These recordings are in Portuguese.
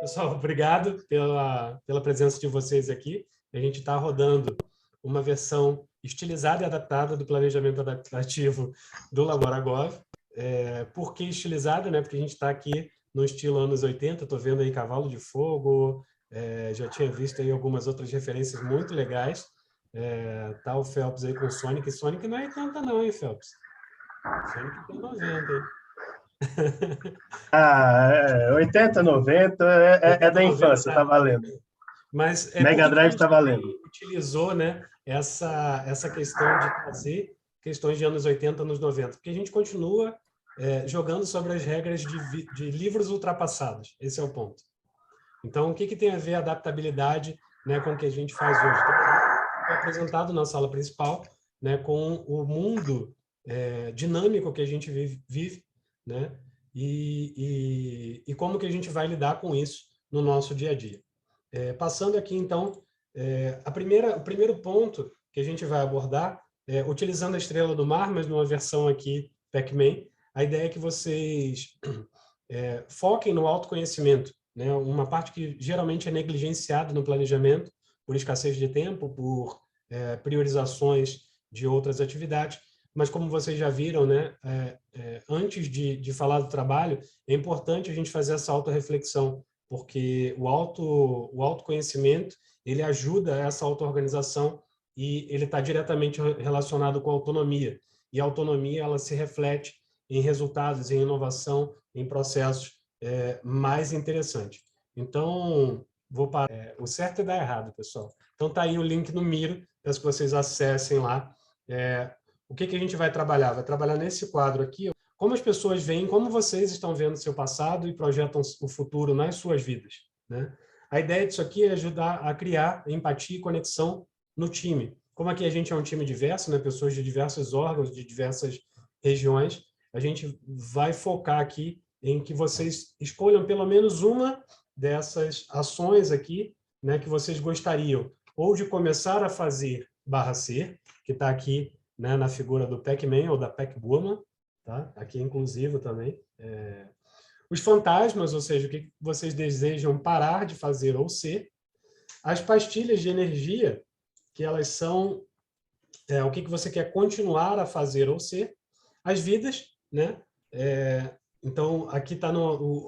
Pessoal, obrigado pela presença de vocês aqui. A gente está rodando uma versão estilizada e adaptada do planejamento adaptativo do Laboragov. Por que estilizada? Né? Porque a gente está aqui no estilo anos 80, estou vendo aí Cavalo de Fogo, já tinha visto aí algumas outras referências muito legais. Tá o Phelps aí com Sonic. Sonic não é 80 não, hein, Phelps? Sonic tem 90, hein? 80, 90 é 80, da 90, infância, tá tá. valendo. Mas por Mega que a Drive gente tá valendo. também utilizou, né, essa questão de trazer questões de anos 80, anos 90? Porque a gente continua jogando sobre as regras de livros ultrapassados. Esse é o ponto. Então, o que tem a ver a adaptabilidade, né, com o que a gente faz hoje? Então, foi apresentado na sala principal, né, com o mundo dinâmico que a gente vive, né, e como que a gente vai lidar com isso no nosso dia a dia. Passando aqui, então, o primeiro ponto que a gente vai abordar, utilizando a Estrela do Mar, mas numa versão aqui Pac-Man, a ideia é que vocês foquem no autoconhecimento, né? Uma parte que geralmente é negligenciada no planejamento, por escassez de tempo, por priorizações de outras atividades, mas como vocês já viram, né, antes de falar do trabalho, é importante a gente fazer essa autorreflexão, porque o autoconhecimento, ele ajuda essa auto-organização e ele está diretamente relacionado com a autonomia. E a autonomia, ela se reflete em resultados, em inovação, em processos mais interessantes. Então, vou parar. O certo é dar errado, pessoal. Então, está aí o link no Miro, peço que vocês acessem lá. O que a gente vai trabalhar? Vai trabalhar nesse quadro aqui, como as pessoas veem, como vocês estão vendo o seu passado e projetam o futuro nas suas vidas, né? A ideia disso aqui é ajudar a criar empatia e conexão no time. Como aqui a gente é um time diverso, né? Pessoas de diversos órgãos, de diversas regiões, a gente vai focar aqui em que vocês escolham pelo menos uma dessas ações aqui, né, que vocês gostariam ou de começar a fazer /ser, que está aqui, né, na figura do Pac-Man ou da Pac-Woman, tá? Aqui é inclusivo também. Os fantasmas, ou seja, o que vocês desejam parar de fazer ou ser. As pastilhas de energia, que elas são o que você quer continuar a fazer ou ser. As vidas, né? Então, aqui está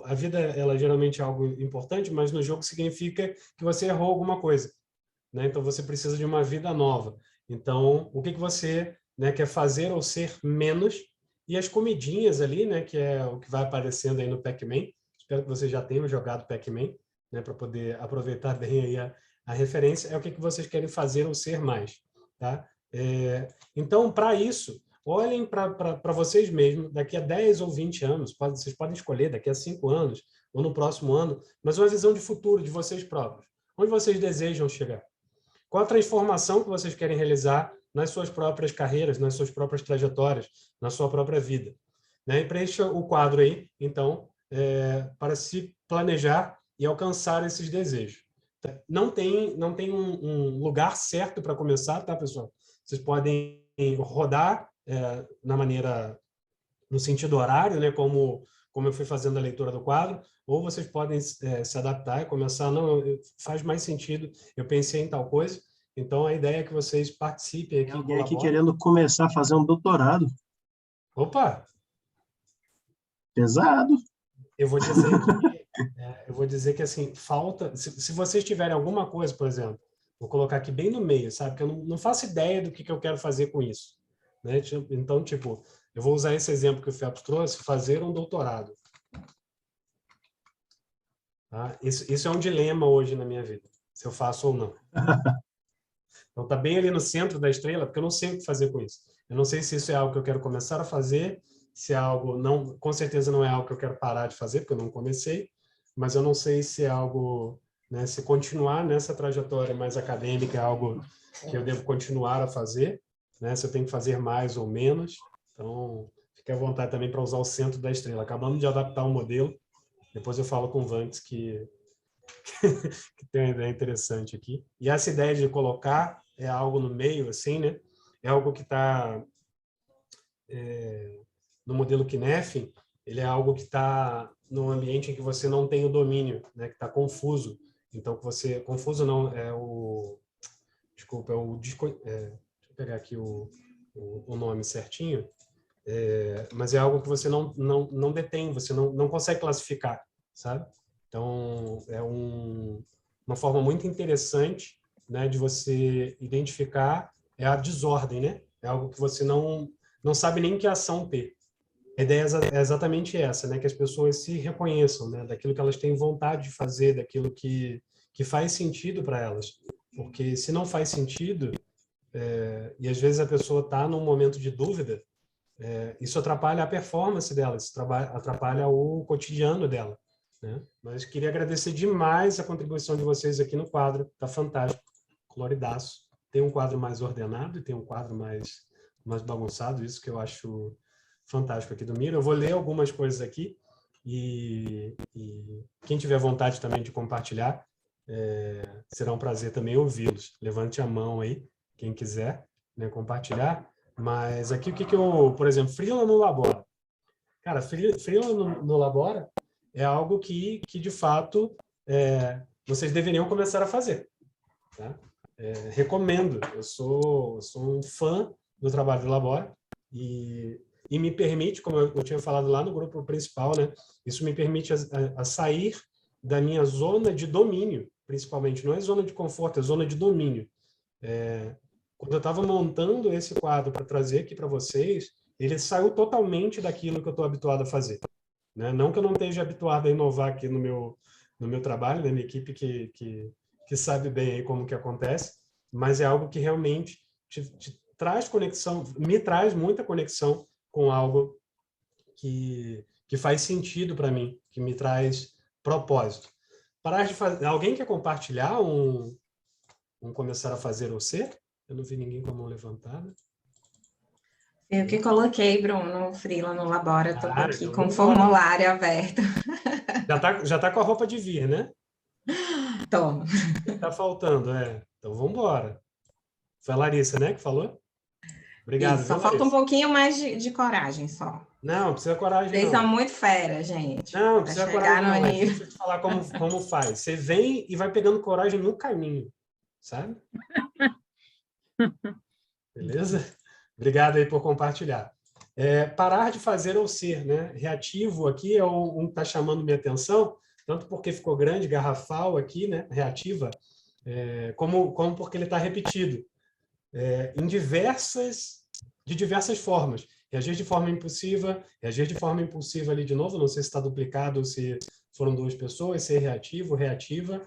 a vida, ela geralmente é algo importante, mas no jogo significa que você errou alguma coisa, né? Então, você precisa de uma vida nova. Então, o que você, né, quer fazer ou ser menos? E as comidinhas ali, né, que é o que vai aparecendo aí no Pac-Man. Espero que vocês já tenham jogado Pac-Man, né, para poder aproveitar bem aí a referência. É o que vocês querem fazer ou ser mais, tá? Então, para isso, olhem para vocês mesmos, daqui a 10 ou 20 anos, vocês podem escolher daqui a 5 anos ou no próximo ano, mas uma visão de futuro de vocês próprios. Onde vocês desejam chegar? Qual a transformação que vocês querem realizar nas suas próprias carreiras, nas suas próprias trajetórias, na sua própria vida? Né? E preencha o quadro aí, então, para se planejar e alcançar esses desejos. Não tem um lugar certo para começar, tá, pessoal? Vocês podem rodar no sentido horário, né, como eu fui fazendo a leitura do quadro, ou vocês podem se adaptar e começar, não, faz mais sentido, eu pensei em tal coisa, então a ideia é que vocês participem aqui, Tem alguém aqui colaborem. querendo começar a fazer um doutorado. Opa! Pesado. Eu vou dizer que assim, falta, se vocês tiverem alguma coisa, por exemplo, vou colocar aqui bem no meio, sabe, que eu não faço ideia do que eu quero fazer com isso, né? Então, tipo, eu vou usar esse exemplo que o Phelps trouxe, fazer um doutorado. Tá? Isso é um dilema hoje na minha vida, se eu faço ou não. Então, está bem ali no centro da estrela, porque eu não sei o que fazer com isso. Eu não sei se isso é algo que eu quero começar a fazer, se é algo, não, com certeza não é algo que eu quero parar de fazer, porque eu não comecei, mas eu não sei se é algo, né, se continuar nessa trajetória mais acadêmica é algo que eu devo continuar a fazer, né, se eu tenho que fazer mais ou menos. Então, fique à vontade também para usar o centro da estrela. Acabamos de adaptar o modelo, depois eu falo com o Vantes que tem uma ideia interessante aqui. E essa ideia de colocar algo no meio, assim, né? É algo que está no modelo Kinef, ele é algo que está no ambiente em que você não tem o domínio, né? Que está confuso. Então, que você... Confuso não, é o... Desculpa, deixa eu pegar aqui o nome certinho. Mas é algo que você não detém, você não consegue classificar, sabe? Então, é uma forma muito interessante, né, de você identificar a desordem, né? É algo que você não sabe nem que ação ter. A ideia é exatamente essa, né? Que as pessoas se reconheçam, né? Daquilo que elas têm vontade de fazer, daquilo que faz sentido para elas. Porque se não faz sentido, e às vezes a pessoa está num momento de dúvida, isso atrapalha a performance dela, isso atrapalha o cotidiano dela, né? Mas queria agradecer demais a contribuição de vocês aqui no quadro, tá fantástico, coloridaço. Tem um quadro mais ordenado e tem um quadro mais bagunçado, isso que eu acho fantástico aqui do Miro. Eu vou ler algumas coisas aqui e quem tiver vontade também de compartilhar, será um prazer também ouvi-los. Levante a mão aí, quem quiser, né, compartilhar. Mas aqui o que eu, por exemplo, Freela no Labora. Cara, Freela no Labora é algo que de fato, vocês deveriam começar a fazer. Tá? Recomendo. Eu sou um fã do trabalho do Labora e me permite, como eu tinha falado lá no grupo principal, né? Isso me permite a sair da minha zona de domínio, principalmente. Não é zona de conforto, é zona de domínio. Quando eu estava montando esse quadro para trazer aqui para vocês, ele saiu totalmente daquilo que eu estou habituado a fazer, né? Não que eu não esteja habituado a inovar aqui no meu trabalho, na minha equipe que sabe bem aí como que acontece, mas é algo que realmente te traz conexão, me traz muita conexão com algo que faz sentido para mim, que me traz propósito. Parar de fazer. Alguém quer compartilhar começar a fazer ou ser? Eu não vi ninguém com a mão levantada. Eu que coloquei, Bruno, Freela no Labora, estou aqui então com o formulário aberto. Já tá com a roupa de vir, né? Tô. Tá faltando, Então, vamos embora. Foi a Larissa, né, que falou? Obrigado, Isso, só viu, falta um Larissa? pouquinho mais de coragem, só. Não precisa coragem, Vocês não. são muito fera, gente. Não Para precisa chegar coragem, não. no Deixa nível. eu te falar como faz. Você vem e vai pegando coragem no caminho, sabe? Beleza? Obrigado aí por compartilhar. Parar de fazer ou ser, né? Reativo aqui é um que está chamando minha atenção, tanto porque ficou grande, garrafal aqui, né? Reativa, como porque ele está repetido. De diversas formas. Reagir de forma impulsiva, reagir de forma impulsiva ali de novo, não sei se está duplicado ou se foram duas pessoas, ser reativo, reativa,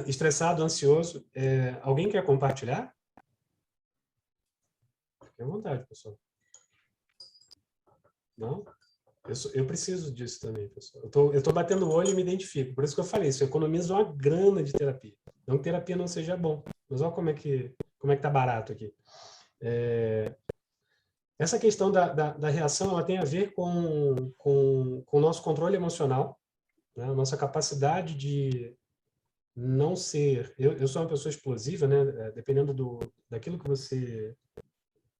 estressado, ansioso. Alguém quer compartilhar? Fique à vontade, pessoal. Não? Eu preciso disso também, pessoal. Eu tô batendo o olho e me identifico. Por isso que eu falei, isso economiza uma grana de terapia. Não que terapia não seja bom, mas olha como é que tá barato aqui. Essa questão da reação, ela tem a ver com o nosso controle emocional, né? A nossa capacidade de não ser... Eu sou uma pessoa explosiva, né? Dependendo daquilo que você...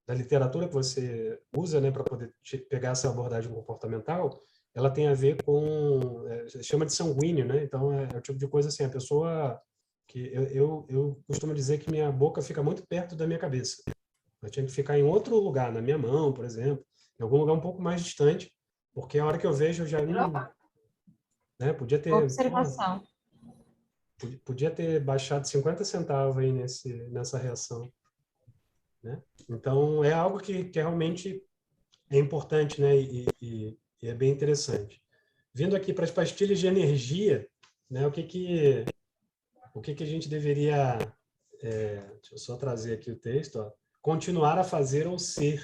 da literatura que você usa, né, para poder pegar essa abordagem comportamental, ela tem a ver com... chama de sanguíneo, né? Então, é o tipo de coisa assim, a pessoa... que eu costumo dizer que minha boca fica muito perto da minha cabeça. Eu tinha que ficar em outro lugar, na minha mão, por exemplo, em algum lugar um pouco mais distante, porque a hora que eu vejo, eu já... né, podia ter... Observação. Podia ter baixado 50 centavos aí nessa reação. Né? Então, é algo que realmente é importante, né? E é bem interessante. Vindo aqui para as pastilhas de energia, né? O que a gente deveria... deixa eu só trazer aqui o texto. Ó. Continuar a fazer ou ser.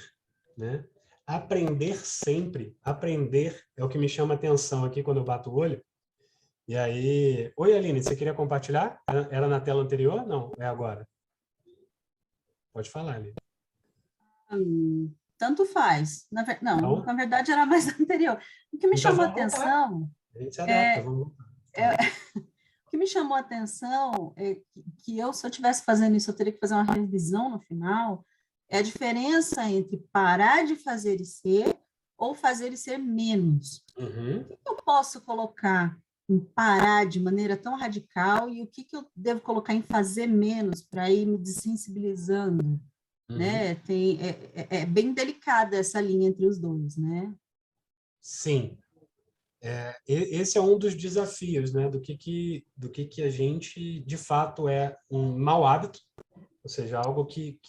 Né? Aprender sempre. Aprender é o que me chama a atenção aqui quando eu bato o olho. E aí... Oi, Aline, você queria compartilhar? Era na tela anterior? Não, é agora. Pode falar, Aline. Tanto faz. Na verdade, era mais anterior. O que me Então, chamou a vamos voltar. atenção... A gente se adapta, vamos voltar. O que me chamou a atenção é que se eu estivesse fazendo isso, eu teria que fazer uma revisão no final, é a diferença entre parar de fazer e ser ou fazer ele ser menos. Uhum. O que eu posso colocar em parar de maneira tão radical e o que eu devo colocar em fazer menos para ir me desensibilizando, né? É bem delicada essa linha entre os dois, né? Sim. Esse é um dos desafios, né? Do que a gente, de fato, é um mau hábito, ou seja, algo que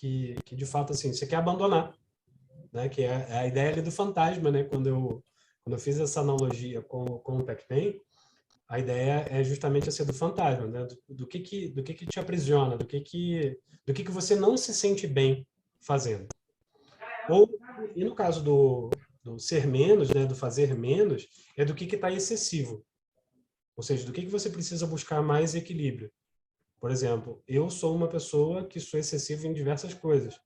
de fato, assim, você quer abandonar, né? Que é a ideia ali do fantasma, né? Quando eu fiz essa analogia com o Pac-Man, a ideia é justamente essa do fantasma, né? Do que te aprisiona, do que você não se sente bem fazendo. E no caso do ser menos, né? Do fazer menos, é do que está excessivo. Ou seja, do que você precisa buscar mais equilíbrio. Por exemplo, eu sou uma pessoa que sou excessivo em diversas coisas.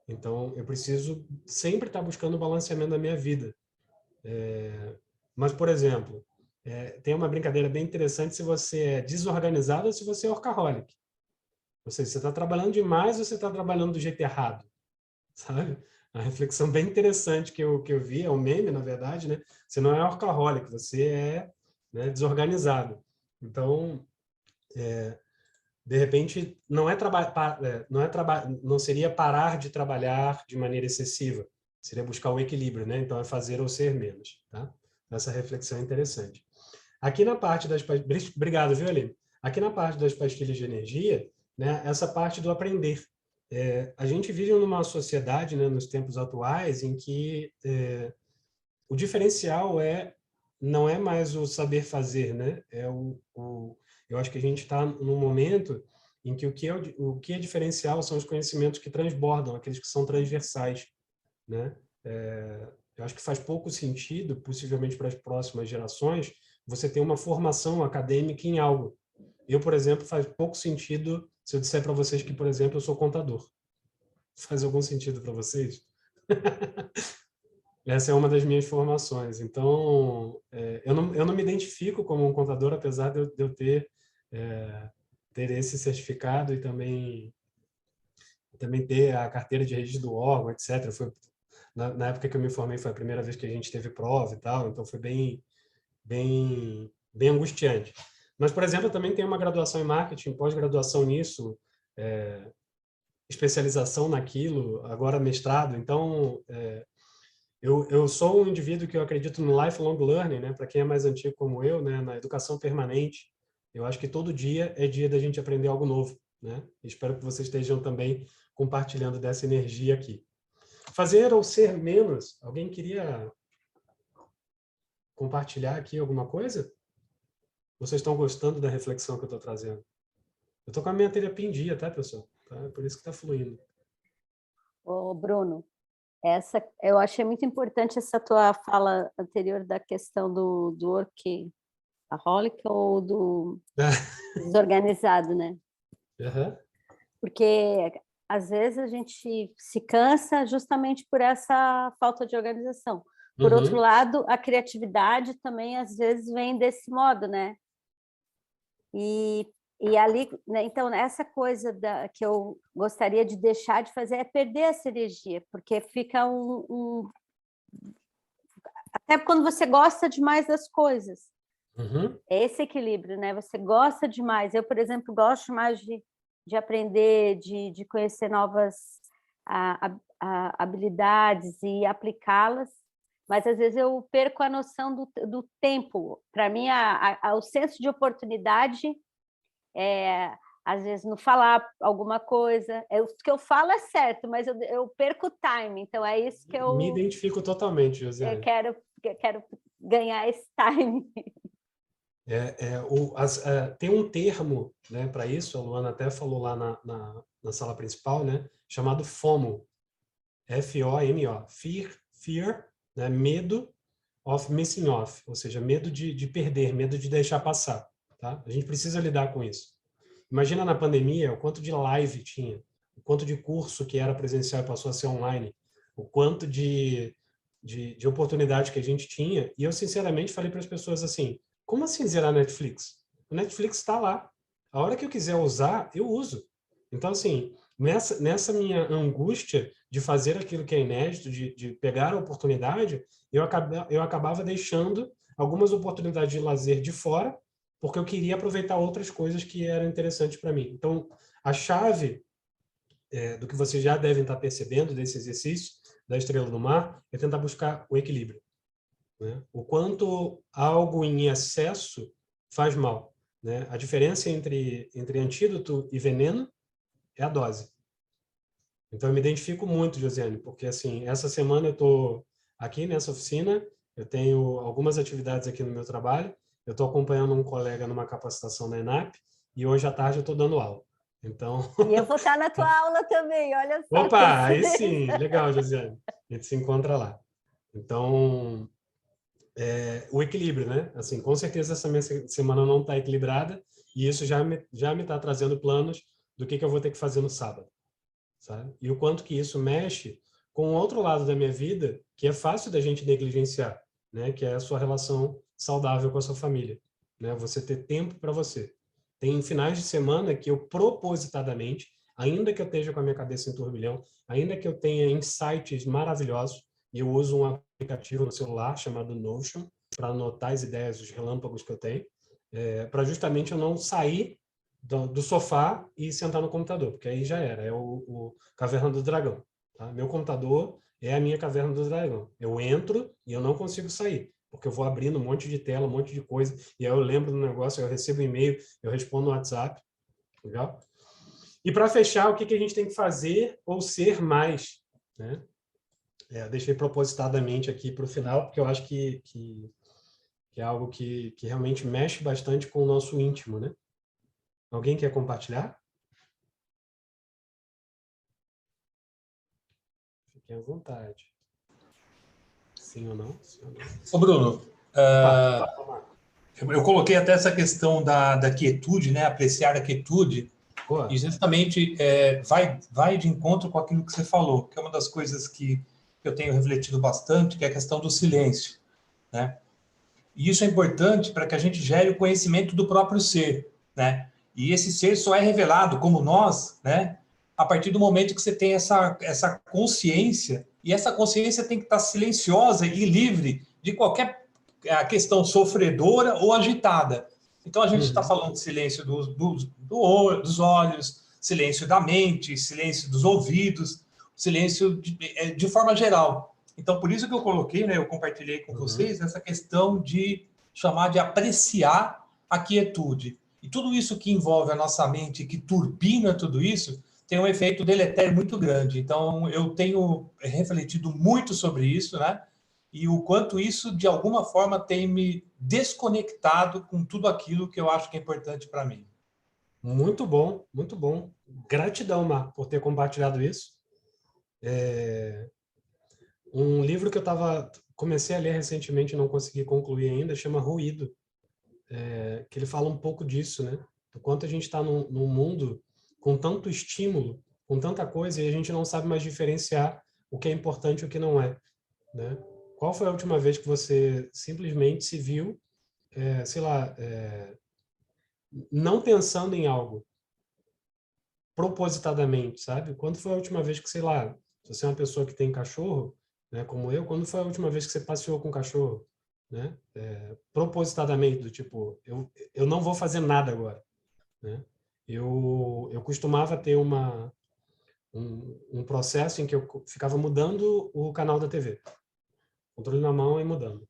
Então, eu preciso sempre estar buscando o balanceamento da minha vida. Mas, por exemplo, tem uma brincadeira bem interessante se você é desorganizado ou se você é workaholic. Ou seja, você está trabalhando demais ou você está trabalhando do jeito errado, sabe? Uma reflexão bem interessante que eu vi, é um meme, na verdade, né? Você não é workaholic, você é, né, desorganizado. Então, de repente, não seria parar de trabalhar de maneira excessiva, seria buscar o equilíbrio, né? Então, é fazer ou ser menos, tá? Essa reflexão é interessante. Aqui na parte das... Obrigado, viu, Aline? Aqui na parte das pastilhas de energia, né, essa parte do aprender. A gente vive numa sociedade, né, nos tempos atuais, em que o diferencial não é mais o saber fazer, né? Eu acho que a gente está num momento em que o que é diferencial são os conhecimentos que transbordam, aqueles que são transversais, né? Eu acho que faz pouco sentido, possivelmente para as próximas gerações, você ter uma formação acadêmica em algo. Eu, por exemplo, faz pouco sentido se eu disser para vocês que, por exemplo, eu sou contador. Faz algum sentido para vocês? Essa é uma das minhas formações. Então, eu não me identifico como um contador, apesar de eu ter esse certificado e também ter a carteira de registro do órgão, etc. Na época que eu me formei, foi a primeira vez que a gente teve prova e tal, então foi bem angustiante. Mas, por exemplo, eu também tenho uma graduação em marketing, pós-graduação nisso, especialização naquilo, agora mestrado. Então, eu sou um indivíduo que eu acredito no lifelong learning, né? Para quem é mais antigo como eu, né? Na educação permanente. Eu acho que todo dia é dia da gente aprender algo novo, né? Espero que vocês estejam também compartilhando dessa energia aqui. Fazer ou ser menos? Alguém queria compartilhar aqui alguma coisa? Vocês estão gostando da reflexão que eu estou trazendo? Eu estou com a minha terapia em dia, tá, pessoal? Tá? Por isso que está fluindo. Ô, Bruno, eu achei muito importante essa tua fala anterior da questão do workaholic ou do desorganizado, né? Uhum. Porque às vezes a gente se cansa justamente por essa falta de organização. Por outro lado, a criatividade também às vezes vem desse modo, né? E ali, né, então, essa coisa que eu gostaria de deixar de fazer é perder essa energia, porque fica até quando você gosta demais das coisas. É esse equilíbrio, né? Você gosta demais. Eu, por exemplo, gosto mais de aprender, de conhecer novas habilidades e aplicá-las, mas às vezes eu perco a noção do tempo. Para mim, o senso de oportunidade às vezes não falar alguma coisa. O que eu falo é certo, mas eu perco o time. Então é isso que eu... Me identifico totalmente, Josiane. Eu quero ganhar esse time. Tem um termo, né, para isso, a Luana até falou lá na sala principal, né, chamado FOMO. F-O-M-O. Fear, né, medo of missing off, ou seja, medo de perder, medo de deixar passar. Tá? A gente precisa lidar com isso. Imagina na pandemia o quanto de live tinha, o quanto de curso que era presencial e passou a ser online, o quanto de oportunidade que a gente tinha. E eu, sinceramente, falei para as pessoas assim, como assim zerar Netflix? O Netflix está lá. A hora que eu quiser usar, eu uso. Então, assim, nessa minha angústia de fazer aquilo que é inédito, de pegar a oportunidade, eu acabava deixando algumas oportunidades de lazer de fora, porque eu queria aproveitar outras coisas que eram interessantes para mim. Então, a chave do que vocês já devem estar percebendo desse exercício da Estrela do Mar é tentar buscar o equilíbrio, né? O quanto algo em excesso faz mal, né? A diferença entre antídoto e veneno é a dose. Então, eu me identifico muito, Josiane, porque, assim, essa semana eu estou aqui nessa oficina, eu tenho algumas atividades aqui no meu trabalho, eu estou acompanhando um colega numa capacitação na ENAP, e hoje à tarde eu estou dando aula. Então... E eu vou estar na tua aula também, olha só. Opa, aí sim, legal, Josiane. A gente se encontra lá. Então, o equilíbrio, né? Assim, com certeza essa minha semana não está equilibrada, e isso já me está trazendo planos do que eu vou ter que fazer no sábado, sabe? E o quanto que isso mexe com o outro lado da minha vida, que é fácil da gente negligenciar, né? Que é a sua relação saudável com a sua família, né? Você ter tempo para você. Tem finais de semana que eu propositadamente, ainda que eu esteja com a minha cabeça em turbilhão, ainda que eu tenha insights maravilhosos, e eu uso um aplicativo no celular chamado Notion para anotar as ideias, os relâmpagos que eu tenho, para justamente eu não sair do sofá e sentar no computador, porque aí já era, é o Caverna do Dragão. Tá? Meu computador é a minha Caverna do Dragão. Eu entro e eu não consigo sair, porque eu vou abrindo um monte de tela, um monte de coisa, e aí eu lembro do negócio, eu recebo e-mail, eu respondo no WhatsApp, legal? E para fechar, o que a gente tem que fazer ou ser mais, né? Eu deixei propositadamente aqui para o final, porque eu acho que é algo que realmente mexe bastante com o nosso íntimo, né? Alguém quer compartilhar? Fiquem à vontade. Sim ou não? Sim ou não? Ô, Bruno, eu coloquei até essa questão da quietude, né? Apreciar a quietude, Boa. e justamente vai de encontro com aquilo que você falou, que é uma das coisas que eu tenho refletido bastante, que é a questão do silêncio, né? E isso é importante para que a gente gere o conhecimento do próprio ser, né? E esse ser só é revelado como nós, né? A partir do momento que você tem essa consciência, e essa consciência tem que estar silenciosa e livre de qualquer questão sofredora ou agitada. Então, a gente está falando de silêncio dos olhos, silêncio da mente, silêncio dos ouvidos, silêncio de forma geral. Então, por isso que eu coloquei, né, eu compartilhei com vocês essa questão de chamar de apreciar a quietude. E tudo isso que envolve a nossa mente, que turbina tudo isso, tem um efeito deletério muito grande. Então, eu tenho refletido muito sobre isso, né? E o quanto isso, de alguma forma, tem me desconectado com tudo aquilo que eu acho que é importante para mim. Muito bom, muito bom. Gratidão, Marco, por ter compartilhado isso. Um livro que eu comecei a ler recentemente e não consegui concluir ainda, chama Ruído, que ele fala um pouco disso, né? Do quanto a gente está num mundo com tanto estímulo, com tanta coisa, e a gente não sabe mais diferenciar o que é importante e o que não é, né? Qual foi a última vez que você simplesmente se viu, sei lá, não pensando em algo, propositadamente, sabe? Quando foi a última vez que, sei lá, se você é uma pessoa que tem cachorro, né, como eu, quando foi a última vez que você passeou com o cachorro, né? Propositadamente, do tipo, eu não vou fazer nada agora, né? Eu costumava ter um processo em que eu ficava mudando o canal da TV, controle na mão e mudando.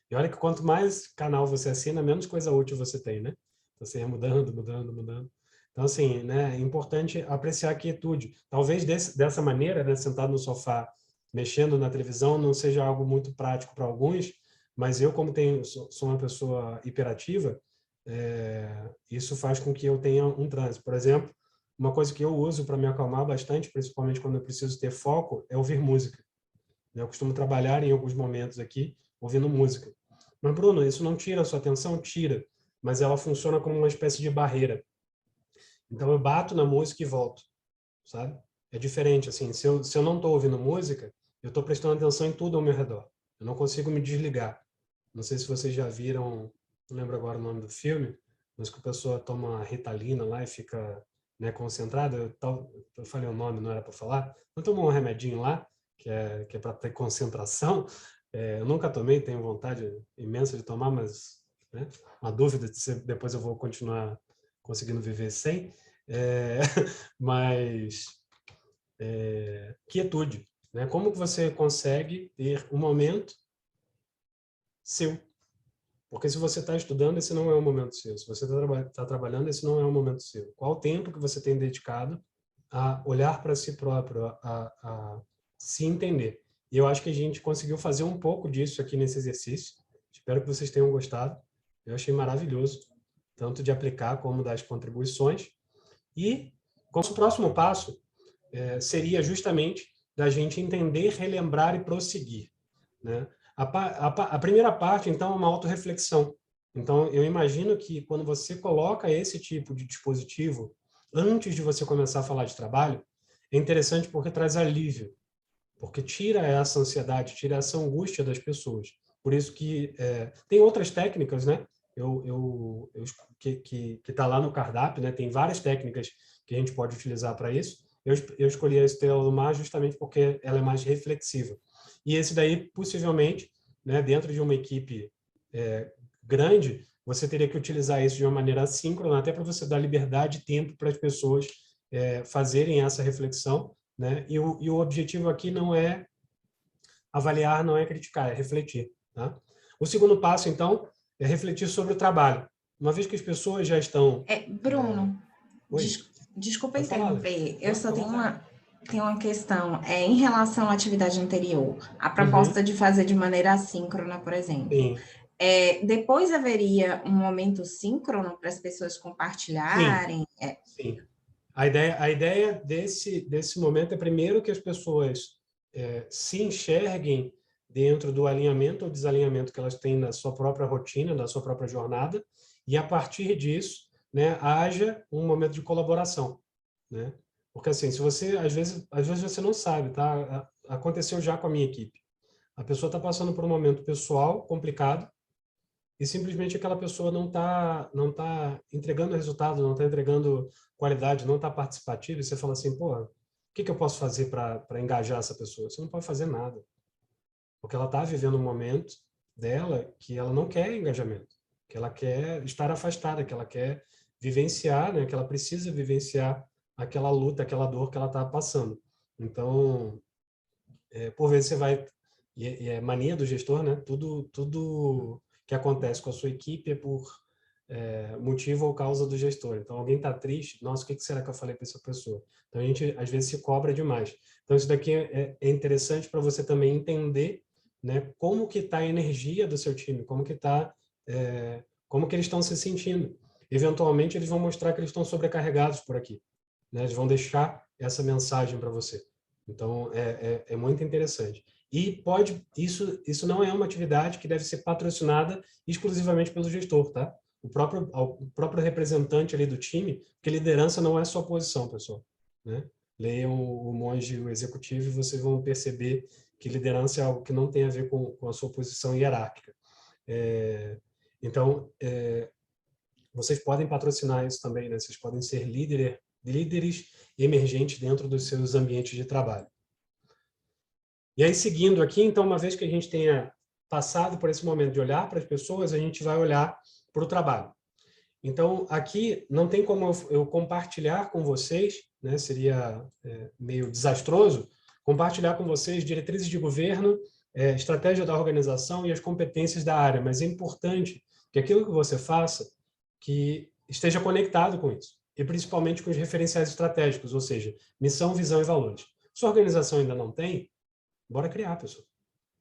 E olha que quanto mais canal você assina, menos coisa útil você tem, né? Você ia mudando. Então, assim, né, é importante apreciar a quietude. Talvez dessa maneira, né, sentado no sofá, mexendo na televisão, não seja algo muito prático para alguns, mas eu, como sou uma pessoa hiperativa, isso faz com que eu tenha um trânsito. Por exemplo, uma coisa que eu uso para me acalmar bastante, principalmente quando eu preciso ter foco, é ouvir música. Eu costumo trabalhar em alguns momentos aqui ouvindo música. Mas, Bruno, isso não tira a sua atenção? Tira. Mas ela funciona como uma espécie de barreira. Então, eu bato na música e volto, sabe? É diferente, assim, se eu não estou ouvindo música, eu estou prestando atenção em tudo ao meu redor. Eu não consigo me desligar. Não sei se vocês já viram, não lembro agora o nome do filme, mas que a pessoa toma uma Ritalina lá e fica, né, concentrada. Eu falei o nome, não era para falar. Não tomou um remedinho lá, que é para ter concentração. Eu nunca tomei, tenho vontade imensa de tomar, mas, né, uma dúvida de se depois eu vou continuar conseguindo viver sem. Mas quietude, né? Como que você consegue ter um momento seu? Porque se você está estudando, esse não é um momento seu. Se você está trabalhando, esse não é um momento seu. Qual o tempo que você tem dedicado a olhar para si próprio, a se entender? E eu acho que a gente conseguiu fazer um pouco disso aqui nesse exercício. Espero que vocês tenham gostado. Eu achei maravilhoso, tanto de aplicar como das contribuições. E, como o próximo passo, seria justamente da gente entender, relembrar e prosseguir, né? A primeira parte, então, é uma autorreflexão. Então, eu imagino que quando você coloca esse tipo de dispositivo antes de você começar a falar de trabalho, é interessante porque traz alívio, porque tira essa ansiedade, tira essa angústia das pessoas. Por isso que tem outras técnicas, né? Que está lá no cardápio, né? Tem várias técnicas que a gente pode utilizar para isso. Eu escolhi a Estrela do Mar justamente porque ela é mais reflexiva. E esse daí, possivelmente, né, dentro de uma equipe grande, você teria que utilizar isso de uma maneira assíncrona, até para você dar liberdade e tempo para as pessoas fazerem essa reflexão, né? E o objetivo aqui não é avaliar, não é criticar, é refletir, tá? O segundo passo, então, é refletir sobre o trabalho. Uma vez que as pessoas já estão... Bruno, Oi? desculpa Pode falar, interromper, eu não, só fica à tenho uma questão. Em relação à atividade anterior, a Uhum. proposta de fazer de maneira assíncrona, por exemplo, Sim. Depois haveria um momento síncrono para as pessoas compartilharem? Sim. A ideia desse momento é, primeiro, que as pessoas se enxerguem dentro do alinhamento ou desalinhamento que elas têm na sua própria rotina, na sua própria jornada, e, a partir disso, né, haja um momento de colaboração, né? Porque, assim, se você, às vezes você não sabe, tá? Aconteceu já com a minha equipe. A pessoa está passando por um momento pessoal complicado, e simplesmente aquela pessoa não tá entregando resultado, não está entregando qualidade, não está participativa, e você fala assim, pô, o que eu posso fazer para engajar essa pessoa? Você não pode fazer nada, porque ela está vivendo um momento dela que ela não quer engajamento, que ela quer estar afastada, que ela quer vivenciar, né, que ela precisa vivenciar aquela luta, aquela dor que ela está passando. Então, por vezes você vai... E é mania do gestor, né? Tudo que acontece com a sua equipe é por motivo ou causa do gestor. Então, alguém está triste, nossa, o que será que eu falei para essa pessoa? Então, a gente, às vezes, se cobra demais. Então, isso daqui é interessante para você também entender, né, como que está a energia do seu time, como que eles estão se sentindo. Eventualmente, eles vão mostrar que eles estão sobrecarregados por aqui, né? Eles vão deixar essa mensagem para você. Então, é muito interessante. E isso não é uma atividade que deve ser patrocinada exclusivamente pelo gestor, tá? O próprio representante ali do time, porque liderança não é só posição, pessoal, né? Leiam o Monge, o Executivo, e vocês vão perceber que liderança é algo que não tem a ver com a sua posição hierárquica. Então, vocês podem patrocinar isso também, né? Vocês podem ser líderes emergentes dentro dos seus ambientes de trabalho. E aí, seguindo aqui, então, uma vez que a gente tenha passado por esse momento de olhar para as pessoas, a gente vai olhar para o trabalho. Então, aqui não tem como eu compartilhar com vocês, né, seria meio desastroso, compartilhar com vocês diretrizes de governo, estratégia da organização e as competências da área, mas é importante que aquilo que você faça que esteja conectado com isso, e principalmente com os referenciais estratégicos, ou seja, missão, visão e valores. Se a organização ainda não tem, bora criar, pessoal.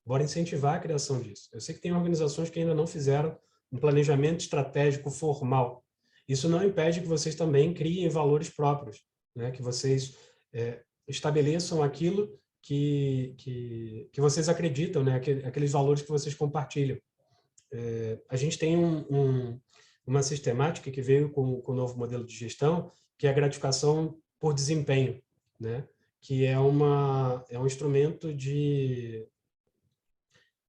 Bora incentivar a criação disso. Eu sei que tem organizações que ainda não fizeram um planejamento estratégico formal. Isso não impede que vocês também criem valores próprios, né? Que vocês estabeleçam aquilo que vocês acreditam, né? Aqueles valores que vocês compartilham. A gente tem uma sistemática que veio com o novo modelo de gestão, que é a gratificação por desempenho, né? Que é um instrumento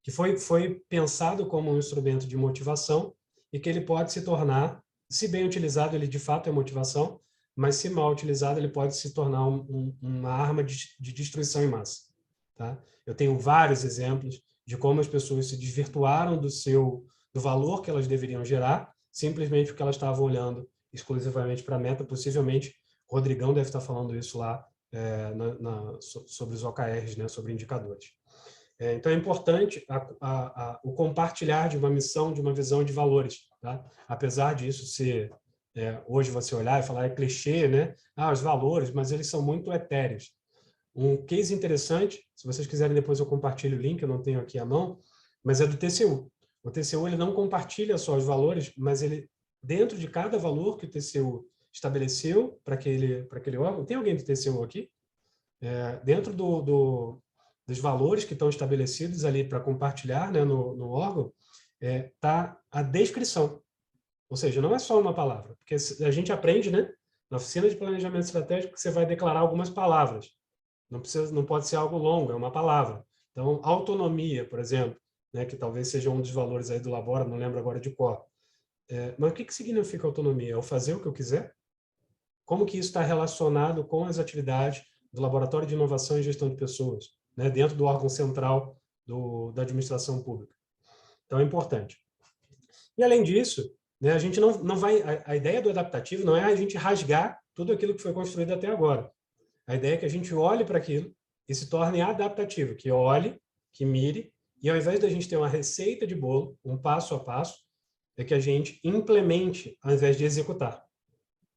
que foi pensado como um instrumento de motivação e que ele pode se tornar se bem utilizado, ele de fato é motivação, mas se mal utilizado, ele pode se tornar uma arma de destruição em massa. Tá? Eu tenho vários exemplos de como as pessoas se desvirtuaram do valor que elas deveriam gerar, simplesmente porque elas estavam olhando exclusivamente para a meta. Possivelmente, o Rodrigão deve estar falando isso lá sobre os OKRs, né, sobre indicadores. Então, é importante o compartilhar de uma missão, de uma visão de valores. Tá? Apesar disso ser, hoje você olhar e falar, é clichê, né? Os valores, mas eles são muito etéreos. Um case interessante, se vocês quiserem depois eu compartilho o link, eu não tenho aqui à mão, mas é do TCU. O TCU ele não compartilha só os valores, mas ele, dentro de cada valor que o TCU estabeleceu para aquele órgão, tem alguém do TCU aqui? Dentro dos valores que estão estabelecidos ali para compartilhar, né, no órgão, está a descrição. Ou seja, não é só uma palavra, porque a gente aprende, né, na oficina de planejamento estratégico que você vai declarar algumas palavras. Não pode ser algo longo, é uma palavra. Então, autonomia, por exemplo, né, que talvez seja um dos valores aí do Labora, não lembro agora de cor. Mas o que significa autonomia? É o fazer o que eu quiser? Como que isso está relacionado com as atividades do Laboratório de Inovação e Gestão de Pessoas, né, dentro do órgão central da administração pública? Então, é importante. E, além disso, né, a gente não vai... A ideia do adaptativo não é a gente rasgar tudo aquilo que foi construído até agora. A ideia é que a gente olhe para aquilo e se torne adaptativo, que olhe, que mire, e ao invés da gente ter uma receita de bolo, um passo a passo, é que a gente implemente ao invés de executar.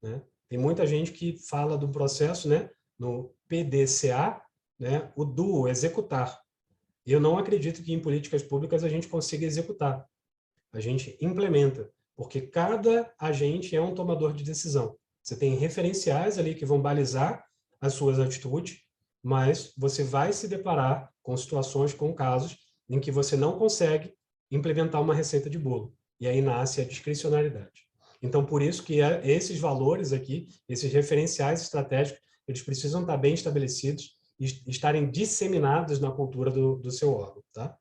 Né? Tem muita gente que fala do processo, né, no PDCA, né, o do, executar. Eu não acredito que em políticas públicas a gente consiga executar. A gente implementa, porque cada agente é um tomador de decisão. Você tem referenciais ali que vão balizar as suas atitudes, mas você vai se deparar com situações, com casos, em que você não consegue implementar uma receita de bolo. E aí nasce a discricionariedade. Então, por isso que esses valores aqui, esses referenciais estratégicos, eles precisam estar bem estabelecidos e estarem disseminados na cultura do seu órgão. Tá?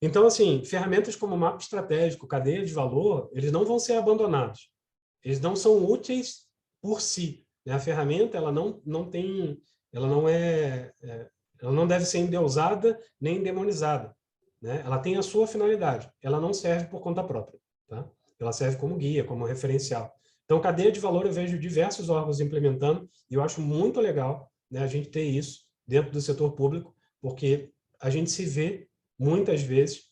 Então, assim, ferramentas como mapa estratégico, cadeia de valor, eles não vão ser abandonados. Eles não são úteis por si. A ferramenta ela não deve ser endeusada nem demonizada, né? Ela tem a sua finalidade, ela não serve por conta própria, tá? Ela serve como guia, como referencial. Então, cadeia de valor eu vejo diversos órgãos implementando e eu acho muito legal, né, a gente ter isso dentro do setor público, porque a gente se vê muitas vezes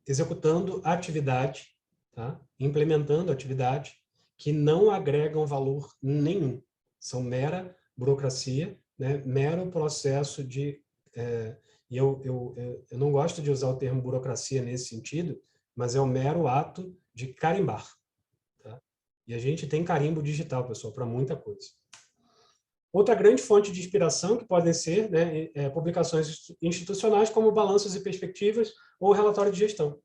executando atividade, tá? Implementando atividade que não agregam valor nenhum. São mera burocracia, né? Mero processo de... E eu não gosto de usar o termo burocracia nesse sentido, mas é o mero ato de carimbar. Tá? E a gente tem carimbo digital, pessoal, para muita coisa. Outra grande fonte de inspiração que podem ser, né, publicações institucionais como balanços e perspectivas ou relatório de gestão.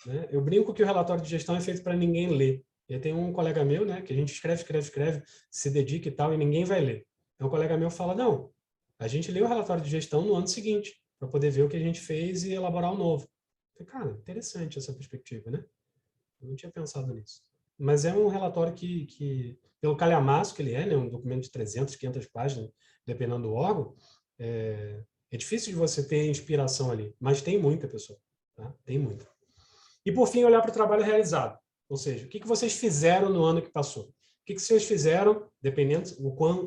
Né? Eu brinco que o relatório de gestão é feito para ninguém ler. E tem um colega meu, né, que a gente escreve, se dedica e tal, e ninguém vai ler. Um colega meu fala, não, a gente lê o relatório de gestão no ano seguinte, para poder ver o que a gente fez e elaborar o novo. Falei, cara, interessante essa perspectiva, né? Eu não tinha pensado nisso. Mas é um relatório que pelo calhamaço que ele é, né, um documento de 300, 500 páginas, dependendo do órgão, é difícil de você ter inspiração ali, mas tem muita, pessoal. Tá? Tem muita. E, por fim, olhar para o trabalho realizado. Ou seja, o que vocês fizeram no ano que passou? O que vocês fizeram, dependendo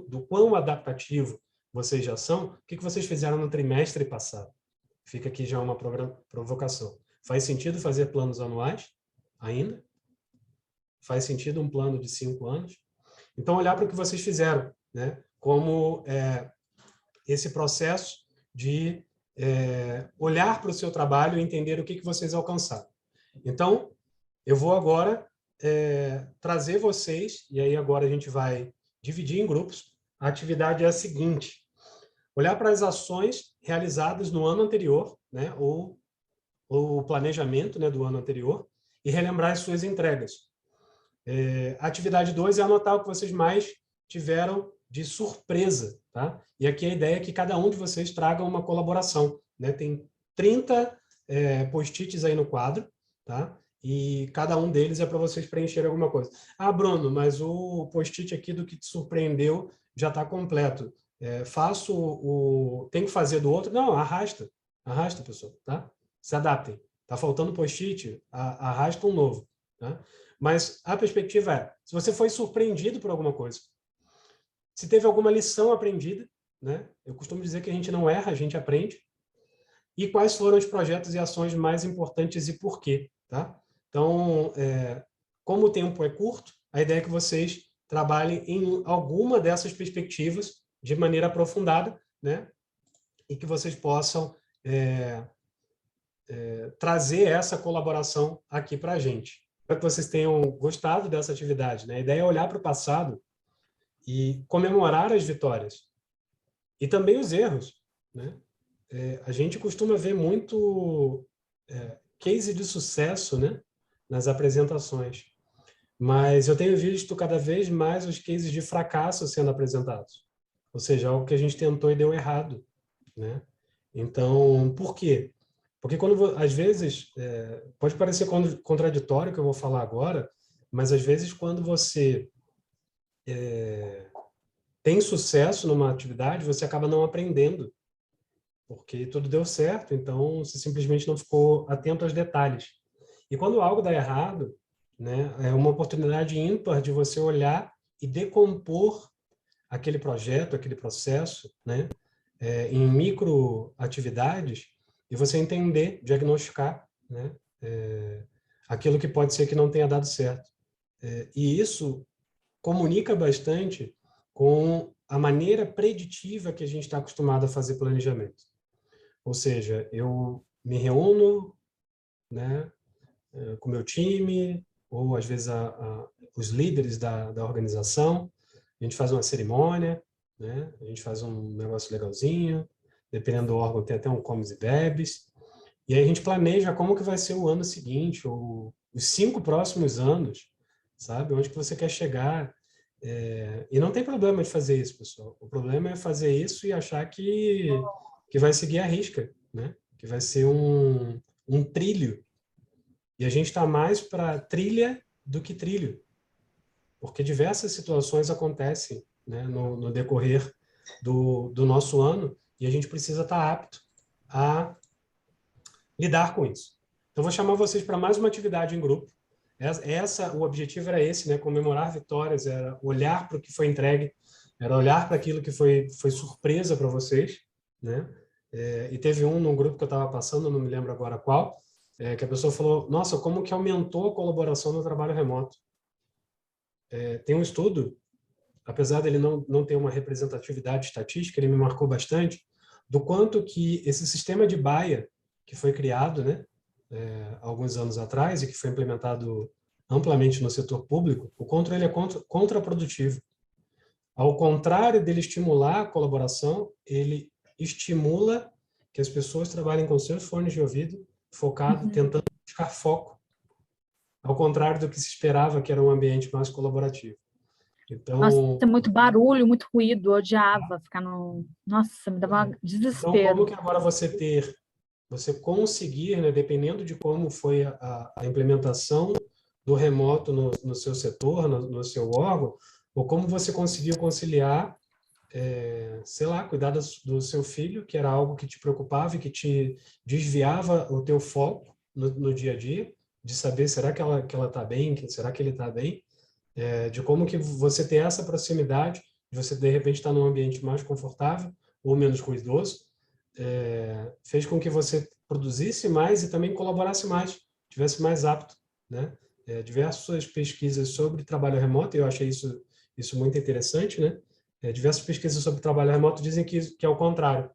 do quão adaptativo vocês já são, o que vocês fizeram no trimestre passado? Fica aqui já uma provocação. Faz sentido fazer planos anuais ainda? Faz sentido um plano de 5 anos? Então, olhar para o que vocês fizeram, né? Como esse processo de olhar para o seu trabalho e entender o que vocês alcançaram. Então, eu vou agora trazer vocês, e aí agora a gente vai dividir em grupos. A atividade é a seguinte: olhar para as ações realizadas no ano anterior, né, ou o planejamento, né, do ano anterior, e relembrar as suas entregas. A atividade 2 é anotar o que vocês mais tiveram de surpresa. Tá? E aqui a ideia é que cada um de vocês traga uma colaboração. Né? Tem 30 post-its aí no quadro. Tá? e cada um deles é para vocês preencherem alguma coisa. Ah, Bruno, mas o post-it aqui do que te surpreendeu já está completo. Tem que fazer do outro? Não, arrasta. Arrasta, pessoal, tá? Se adaptem. Está faltando post-it? Arrasta um novo. Tá? Mas a perspectiva é, se você foi surpreendido por alguma coisa, se teve alguma lição aprendida, né? Eu costumo dizer que a gente não erra, a gente aprende. E quais foram os projetos e ações mais importantes e por quê, tá? Então, como o tempo é curto, a ideia é que vocês trabalhem em alguma dessas perspectivas de maneira aprofundada, né? E que vocês possam trazer essa colaboração aqui para a gente. Espero que vocês tenham gostado dessa atividade, né? A ideia é olhar para o passado e comemorar as vitórias e também os erros, né? A gente costuma ver muito case de sucesso, né, nas apresentações, mas eu tenho visto cada vez mais os cases de fracasso sendo apresentados, ou seja, algo que a gente tentou e deu errado, né? Então, por quê? Porque às vezes, pode parecer contraditório o que eu vou falar agora, mas às vezes quando você tem sucesso numa atividade, você acaba não aprendendo, porque tudo deu certo, então você simplesmente não ficou atento aos detalhes. E quando algo dá errado, né, é uma oportunidade ímpar de você olhar e decompor aquele projeto, aquele processo, né, em microatividades, e você entender, diagnosticar, né, aquilo que pode ser que não tenha dado certo. E isso comunica bastante com a maneira preditiva que a gente está acostumado a fazer planejamento. Ou seja, eu me reúno, né, com o meu time, ou às vezes os líderes da organização, a gente faz uma cerimônia, né, a gente faz um negócio legalzinho, dependendo do órgão tem até um comes e bebes, e aí a gente planeja como que vai ser o ano seguinte, ou os 5 próximos anos, sabe? Onde que você quer chegar. E não tem problema de fazer isso, pessoal. O problema é fazer isso e achar que vai seguir a risca, né? Que vai ser um trilho. E a gente está mais para trilha do que trilho, porque diversas situações acontecem, né, no decorrer do nosso ano, e a gente precisa estar apto a lidar com isso. Então, vou chamar vocês para mais uma atividade em grupo. O objetivo era esse, né? Comemorar vitórias, era olhar para o que foi entregue, era olhar para aquilo que foi surpresa para vocês, né? E teve num grupo que eu estava passando, não me lembro agora qual, que a pessoa falou, nossa, como que aumentou a colaboração no trabalho remoto? Tem um estudo, apesar dele não ter uma representatividade estatística, ele me marcou bastante, do quanto que esse sistema de baia que foi criado, né, alguns anos atrás e que foi implementado amplamente no setor público, o quanto ele é contraprodutivo. Ao contrário dele estimular a colaboração, ele estimula que as pessoas trabalhem com seus fones de ouvido, focado, tentando buscar foco, ao contrário do que se esperava, que era um ambiente mais colaborativo. Então, nossa, tem muito barulho, muito ruído, eu odiava ficar no... Nossa, me dava desespero. Então, como que agora você conseguir, né, dependendo de como foi a implementação do remoto no seu setor, no seu órgão, ou como você conseguiu conciliar, sei lá, cuidar do seu filho, que era algo que te preocupava e que te desviava o teu foco no dia a dia, de saber, será que ela está bem, será que ele está bem, de como que você ter essa proximidade, de você, de repente, estar num ambiente mais confortável ou menos ruidoso, fez com que você produzisse mais e também colaborasse mais, tivesse mais apto, né? Diversas pesquisas sobre trabalho remoto, eu achei isso muito interessante, né? Diversas pesquisas sobre trabalho remoto dizem que é o contrário,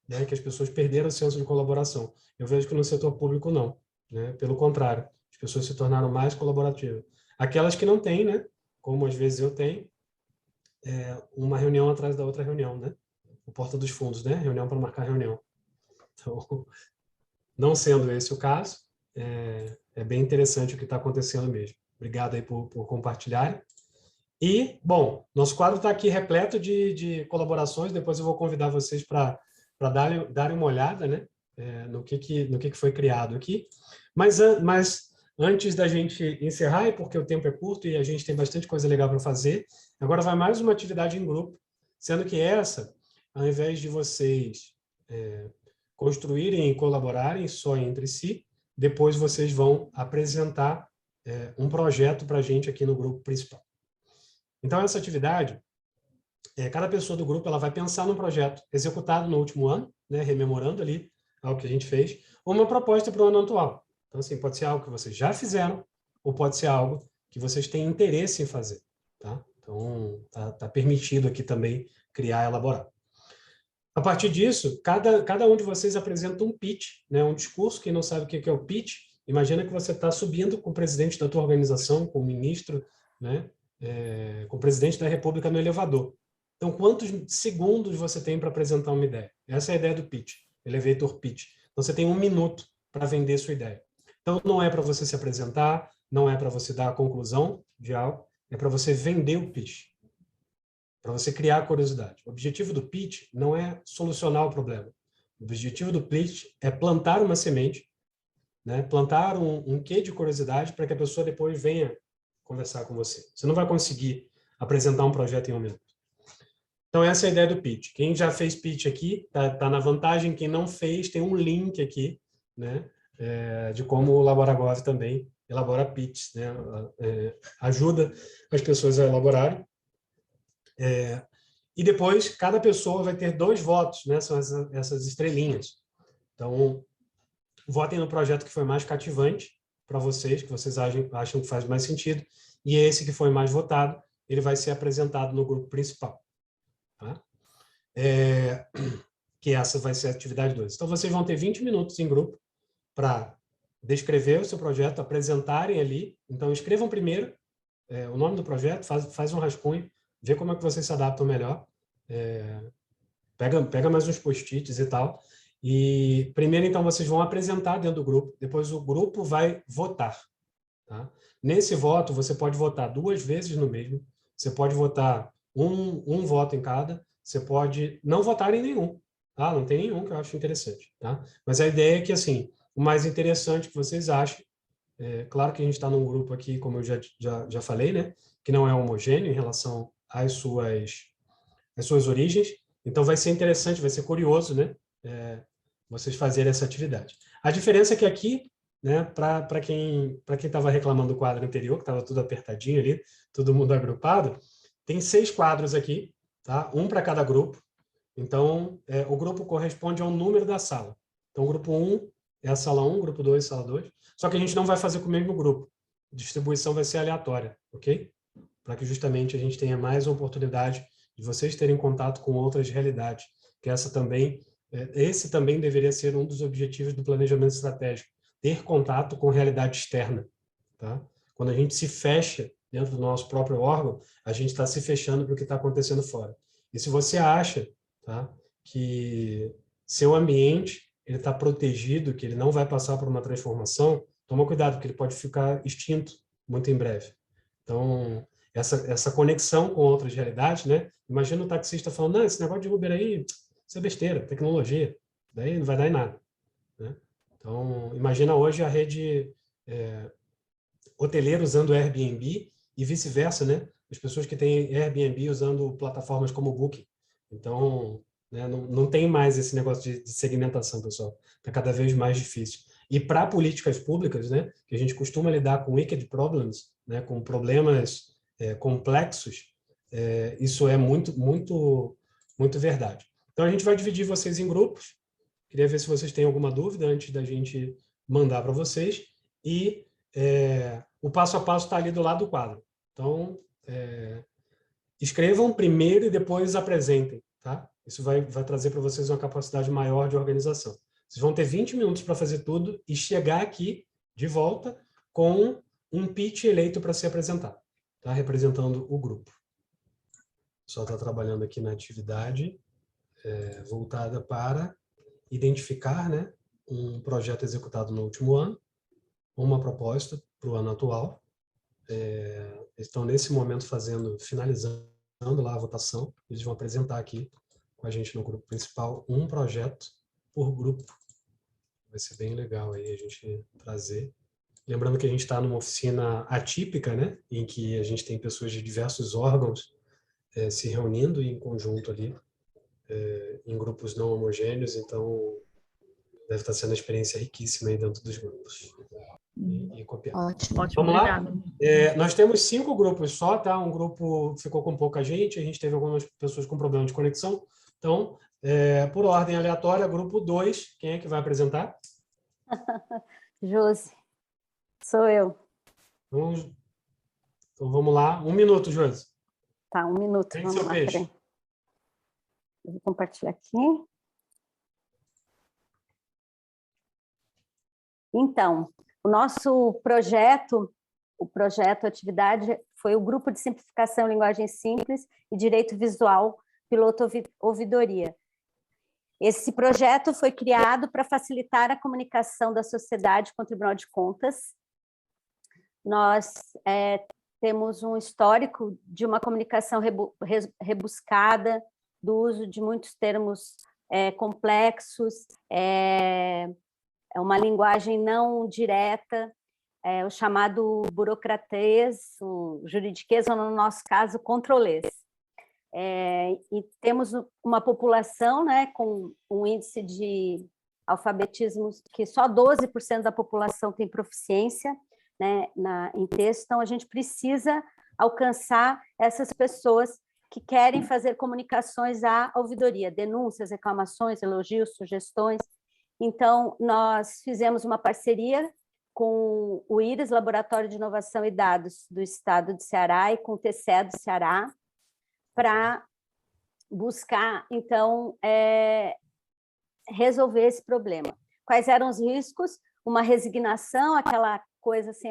né? Que as pessoas perderam o senso de colaboração. Eu vejo que no setor público não, né? Pelo contrário, as pessoas se tornaram mais colaborativas. Aquelas que não têm, né? Como às vezes eu tenho, uma reunião atrás da outra reunião, né? O porta dos fundos, né? Reunião para marcar reunião. Então, não sendo esse o caso, é bem interessante o que está acontecendo mesmo. Obrigado aí por compartilharem. E, bom, nosso quadro está aqui repleto de colaborações, depois eu vou convidar vocês para darem uma olhada, né? No que foi criado aqui. Mas antes da gente encerrar, e porque o tempo é curto e a gente tem bastante coisa legal para fazer, agora vai mais uma atividade em grupo, sendo que essa, ao invés de vocês construírem e colaborarem só entre si, depois vocês vão apresentar um projeto para a gente aqui no grupo principal. Então, essa atividade, cada pessoa do grupo ela vai pensar num projeto executado no último ano, né, rememorando ali algo que a gente fez, ou uma proposta para o ano atual. Então, assim, pode ser algo que vocês já fizeram, ou pode ser algo que vocês têm interesse em fazer. Tá? Então, tá permitido aqui também criar e elaborar. A partir disso, cada um de vocês apresenta um pitch, né, um discurso. Quem não sabe o que é o pitch, imagina que você está subindo com o presidente da tua organização, com o ministro, né, com o presidente da República no elevador. Então, quantos segundos você tem para apresentar uma ideia? Essa é a ideia do pitch, elevator pitch. Então, você tem 1 minuto para vender sua ideia. Então, não é para você se apresentar, não é para você dar a conclusão de algo, é para você vender o pitch, para você criar a curiosidade. O objetivo do pitch não é solucionar o problema. O objetivo do pitch é plantar uma semente, né? Plantar um quê de curiosidade para que a pessoa depois venha conversar com você. Você não vai conseguir apresentar um projeto em 1 minuto. Então, essa é a ideia do pitch. Quem já fez pitch aqui tá na vantagem. Quem não fez, tem um link aqui, né, de como o Laboragov também elabora pitches, né, ajuda as pessoas a elaborarem. E depois, cada pessoa vai ter 2 votos, né, são essas estrelinhas. Então, votem no projeto que foi mais cativante para vocês, que vocês acham que faz mais sentido, e esse que foi mais votado, ele vai ser apresentado no grupo principal. Tá? Que essa vai ser a atividade 2. Então, vocês vão ter 20 minutos em grupo para descrever o seu projeto, apresentarem ali. Então, escrevam primeiro o nome do projeto, faz um rascunho, vê como é que vocês se adaptam melhor, pega mais uns post-its e tal. E primeiro, então, vocês vão apresentar dentro do grupo, depois o grupo vai votar. Tá? Nesse voto, você pode votar 2 vezes no mesmo, você pode votar um voto em cada, você pode não votar em nenhum, tá? Não tem nenhum que eu acho interessante, tá? Mas a ideia é que, assim, o mais interessante que vocês achem, claro que a gente está num grupo aqui, como eu já falei, né, que não é homogêneo em relação às suas origens, então vai ser interessante, vai ser curioso, né, vocês fazerem essa atividade. A diferença é que aqui, né, para quem estava reclamando do quadro anterior, que estava tudo apertadinho ali, todo mundo agrupado, tem 6 quadros aqui, tá? Um para cada grupo. Então, o grupo corresponde ao número da sala. Então, o grupo 1 é a sala 1, grupo 2, sala 2. Só que a gente não vai fazer com o mesmo grupo. A distribuição vai ser aleatória, ok? Para que justamente a gente tenha mais oportunidade de vocês terem contato com outras realidades. Que esse também deveria ser um dos objetivos do planejamento estratégico. Ter contato com realidade externa. Tá? Quando a gente se fecha dentro do nosso próprio órgão, a gente está se fechando para o que está acontecendo fora. E se você acha, tá, que seu ambiente ele está protegido, que ele não vai passar por uma transformação, toma cuidado, porque ele pode ficar extinto muito em breve. Então, essa conexão com outras realidades, né? Imagina o taxista falando, não, esse negócio de Uber aí, isso é besteira, tecnologia, daí não vai dar em nada. Né? Então, imagina hoje a rede hoteleira usando Airbnb e vice-versa, né? As pessoas que têm Airbnb usando plataformas como o Booking. Então, né, não tem mais esse negócio de segmentação, pessoal. Está cada vez mais difícil. E para políticas públicas, né, que a gente costuma lidar com wicked problems, né, com problemas complexos, isso é muito, muito, muito verdade. Então, a gente vai dividir vocês em grupos. Queria ver se vocês têm alguma dúvida antes da gente mandar para vocês. E o passo a passo está ali do lado do quadro. Então, escrevam primeiro e depois apresentem. Tá? Isso vai trazer para vocês uma capacidade maior de organização. Vocês vão ter 20 minutos para fazer tudo e chegar aqui, de volta, com um pitch eleito para ser apresentado, tá? Representando o grupo. Só está trabalhando aqui na atividade voltada para identificar, né, um projeto executado no último ano, uma proposta para o ano atual. Estão, nesse momento, finalizando lá a votação. Eles vão apresentar aqui com a gente no grupo principal um projeto por grupo. Vai ser bem legal aí a gente trazer Lembrando que a gente está numa oficina atípica, né? Em que a gente tem pessoas de diversos órgãos se reunindo em conjunto ali, em grupos não homogêneos, então deve estar sendo uma experiência riquíssima aí dentro dos grupos. E copiar. Ótimo. Ótimo, Vamos lá? obrigada. Nós temos 5 grupos só, tá? Um grupo ficou com pouca gente, a gente teve algumas pessoas com problema de conexão. Então, por ordem aleatória, grupo 2, quem é que vai apresentar? Josi, sou eu. Então, vamos lá. 1 minuto, Josi. Tá, 1 minuto. Tem Vamos seu lá, peixe. peraí. Eu vou compartilhar aqui. Então, o nosso projeto, atividade, foi o Grupo de Simplificação Linguagem Simples e Direito Visual, piloto ouvidoria. Esse projeto foi criado para facilitar a comunicação da sociedade com o Tribunal de Contas. Nós temos um histórico de uma comunicação rebuscada, do uso de muitos termos complexos, uma linguagem não direta, o chamado burocratês, o juridiquês, ou no nosso caso, controlês. E temos uma população, né, com um índice de alfabetismo que só 12% da população tem proficiência, né, em texto, então a gente precisa alcançar essas pessoas que querem fazer comunicações à ouvidoria, denúncias, reclamações, elogios, sugestões. Então, nós fizemos uma parceria com o IRIS, Laboratório de Inovação e Dados do Estado de Ceará, e com o TCE do Ceará, para buscar, então, resolver esse problema. Quais eram os riscos? Uma resignação, aquela coisa assim,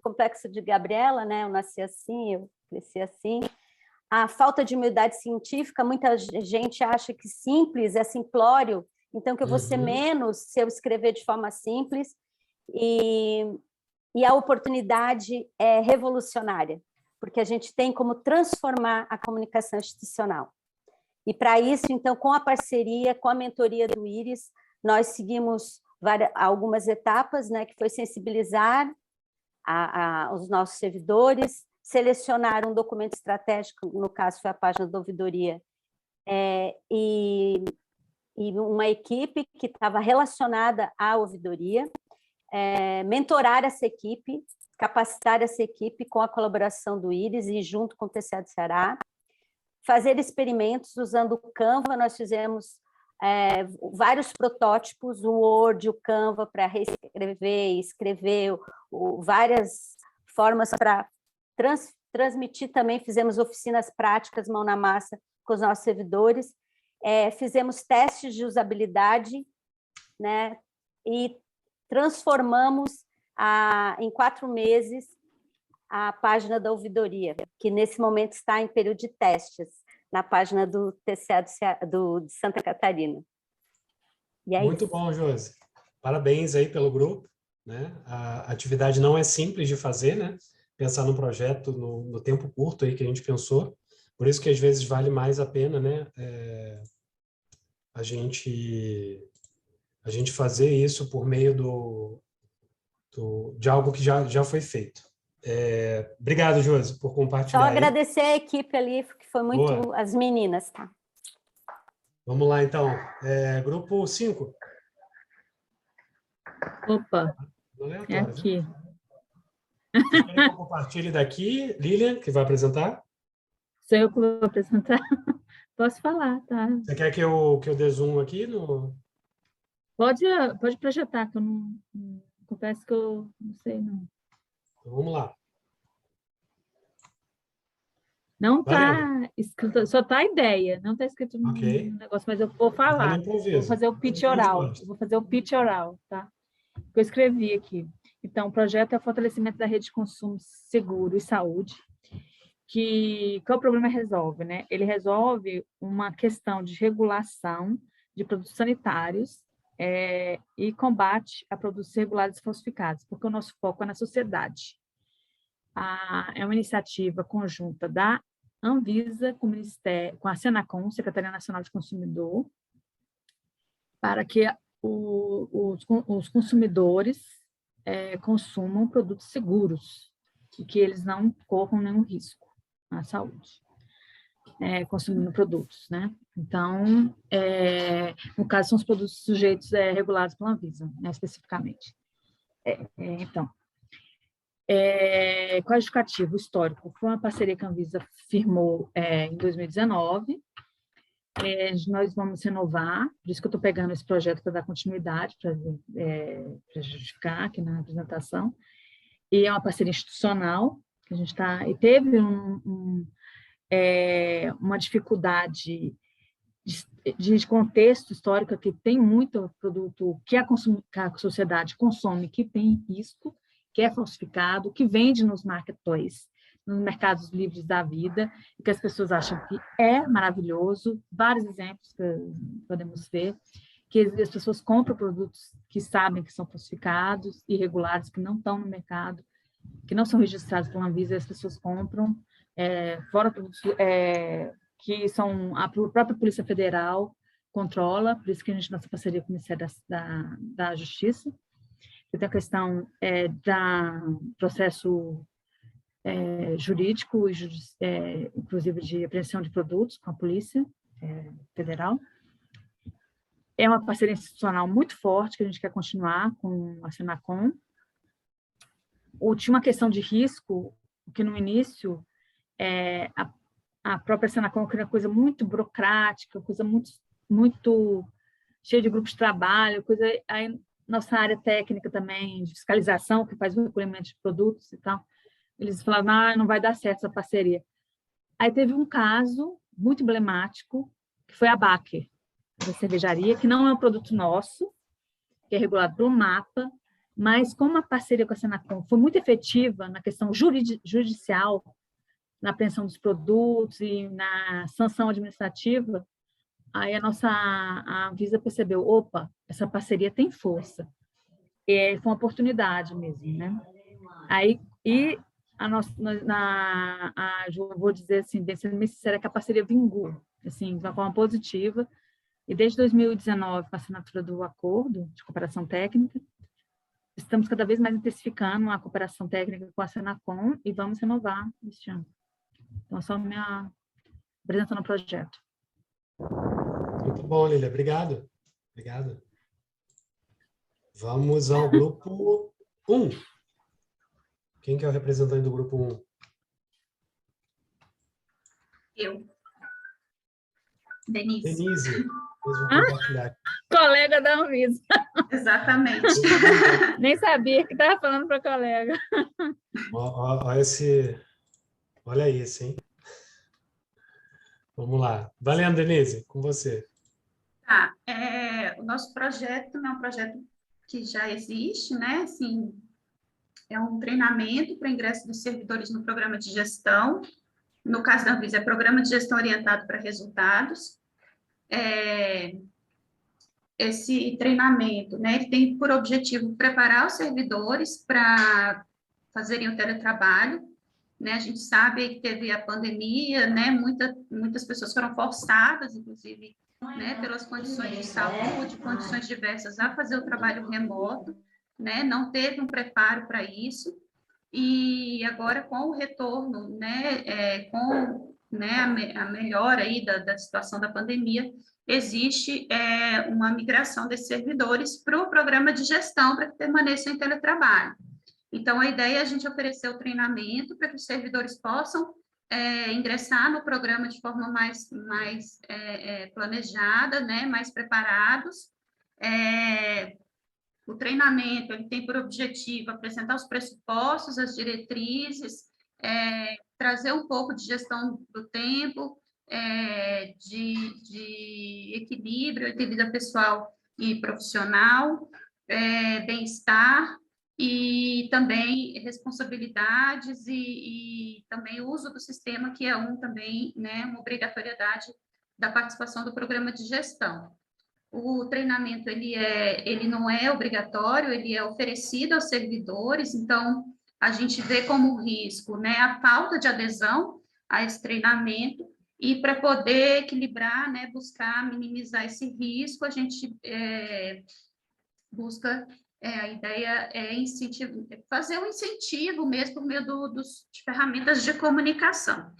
complexo de Gabriela, né? Eu nasci assim, eu cresci assim. A falta de humildade científica, muita gente acha que simples é simplório, então que eu vou ser menos se eu escrever de forma simples, e a oportunidade é revolucionária, porque a gente tem como transformar a comunicação institucional. E para isso, então, com a parceria, com a mentoria do IRIS, nós seguimos algumas etapas, né, que foi sensibilizar os nossos servidores, selecionar um documento estratégico, no caso foi a página da ouvidoria, e uma equipe que estava relacionada à ouvidoria, mentorar essa equipe, capacitar essa equipe com a colaboração do IRIS e junto com o TCE do Ceará, fazer experimentos usando o Canva. Nós fizemos vários protótipos, o Word, o Canva, para reescrever, escrever, várias formas para transmitir também. Fizemos oficinas práticas, mão na massa, com os nossos servidores, fizemos testes de usabilidade, né, e transformamos em 4 meses a página da ouvidoria, que nesse momento está em período de testes, na página do TCE de Santa Catarina. E Muito isso. bom, Josi. Parabéns aí pelo grupo, né? A atividade não é simples de fazer, né? Pensar num projeto no tempo curto aí que a gente pensou, por isso que às vezes vale mais a pena, né? A gente fazer isso por meio de algo que já foi feito. Obrigado, Josi, por compartilhar. Só agradecer a equipe ali, que foi muito... Boa. As meninas, tá? Vamos lá, então. Grupo 5. Opa, Aleatório, é aqui. Vocês querem que eu compartilhe daqui? Lilian, que vai apresentar? Sou eu que vou apresentar. Posso falar, tá? Você quer que eu dê zoom aqui? Pode projetar, que eu não... Confesso que eu não sei, não. Então, vamos lá. Não está escrito, só está a ideia, não está escrito no negócio, mas eu vou falar. Vou fazer o pitch oral. Eu vou fazer o pitch oral, tá? Que eu escrevi aqui. Então, o projeto é o fortalecimento da rede de consumo seguro e saúde. Qual o problema resolve, né? Ele resolve uma questão de regulação de produtos sanitários e combate a produtos irregulares e falsificados, porque o nosso foco é na sociedade. É uma iniciativa conjunta da Anvisa com a Senacom, Secretaria Nacional de Consumidor, para que os consumidores consumam produtos seguros e que eles não corram nenhum risco à saúde, consumindo produtos, né? Então, no caso, são os produtos sujeitos regulados pela Anvisa, né, especificamente. Então, qual é o justificativo histórico? Foi uma parceria que a Anvisa firmou em 2019. Nós vamos renovar, por isso que eu estou pegando esse projeto para dar continuidade, para justificar aqui na apresentação. E é uma parceria institucional, que a gente está... E teve uma dificuldade de contexto histórico, que tem muito produto que a sociedade consome, que tem risco, que é falsificado, que vende nos marketplaces, nos mercados livres da vida, e que as pessoas acham que é maravilhoso. Vários exemplos que podemos ver, que as pessoas compram produtos que sabem que são falsificados, irregulares, que não estão no mercado, que não são registrados pela Anvisa, e as pessoas compram, fora produtos que são a própria Polícia Federal controla, por isso que a gente, nossa parceria com o Ministério da Justiça, que tem a questão do processo jurídico, inclusive de apreensão de produtos com a Polícia Federal. É uma parceria institucional muito forte, que a gente quer continuar com a Senacom. Tinha uma questão de risco, que no início a própria Senacom era uma coisa muito burocrática, coisa muito cheia de grupos de trabalho, aí nossa área técnica também, de fiscalização, que faz o recolhimento de produtos e tal, eles falavam, não vai dar certo essa parceria. Aí teve um caso muito emblemático, que foi a Baker, da cervejaria, que não é um produto nosso, que é regulado pelo MAPA, mas como a parceria com a Senacom foi muito efetiva na questão judicial, na apreensão dos produtos e na sanção administrativa, aí a Anvisa percebeu, opa, essa parceria tem força. E foi uma oportunidade mesmo, né? Aí, vou dizer assim, bem sincera, que a parceria vingou, assim, de uma forma positiva, e desde 2019, com a assinatura do acordo de cooperação técnica, estamos cada vez mais intensificando a cooperação técnica com a Senacom e vamos renovar este ano. Então, só apresentando o projeto. Muito bom, Lília. Obrigado. Obrigado. Vamos ao grupo 1. Quem que é o representante do grupo 1? Eu. Denise. Denise. Vou compartilhar. Colega da Anvisa. Exatamente. Nem sabia que estava falando para colega. Olha isso, hein? Vamos lá. Valendo, Denise, com você. Tá. O nosso projeto é um projeto que já existe, né? Assim, é um treinamento para ingresso dos servidores no programa de gestão. No caso da Anvisa, é Programa de Gestão Orientado para Resultados. Esse treinamento, né, ele tem por objetivo preparar os servidores para fazerem o teletrabalho, né? A gente sabe que teve a pandemia, né? Muitas pessoas foram forçadas, inclusive, né, pelas condições de saúde, condições diversas, a fazer o trabalho remoto, né? Não teve um preparo para isso, e agora com o retorno, né, com, né, a melhora aí da situação da pandemia, existe uma migração desses servidores para o programa de gestão para que permaneçam em teletrabalho. Então, a ideia é a gente oferecer o treinamento para que os servidores possam ingressar no programa de forma mais planejada, né, mais preparados. O treinamento ele tem por objetivo apresentar os pressupostos, as diretrizes, trazer um pouco de gestão do tempo, de equilíbrio entre vida pessoal e profissional, bem-estar, e também responsabilidades e também o uso do sistema, que é também, né, uma obrigatoriedade da participação do programa de gestão. O treinamento ele não é obrigatório, ele é oferecido aos servidores, então a gente vê como risco, né, a falta de adesão a esse treinamento, e para poder equilibrar, né, buscar minimizar esse risco, a gente busca A ideia é fazer um incentivo mesmo por meio de ferramentas de comunicação,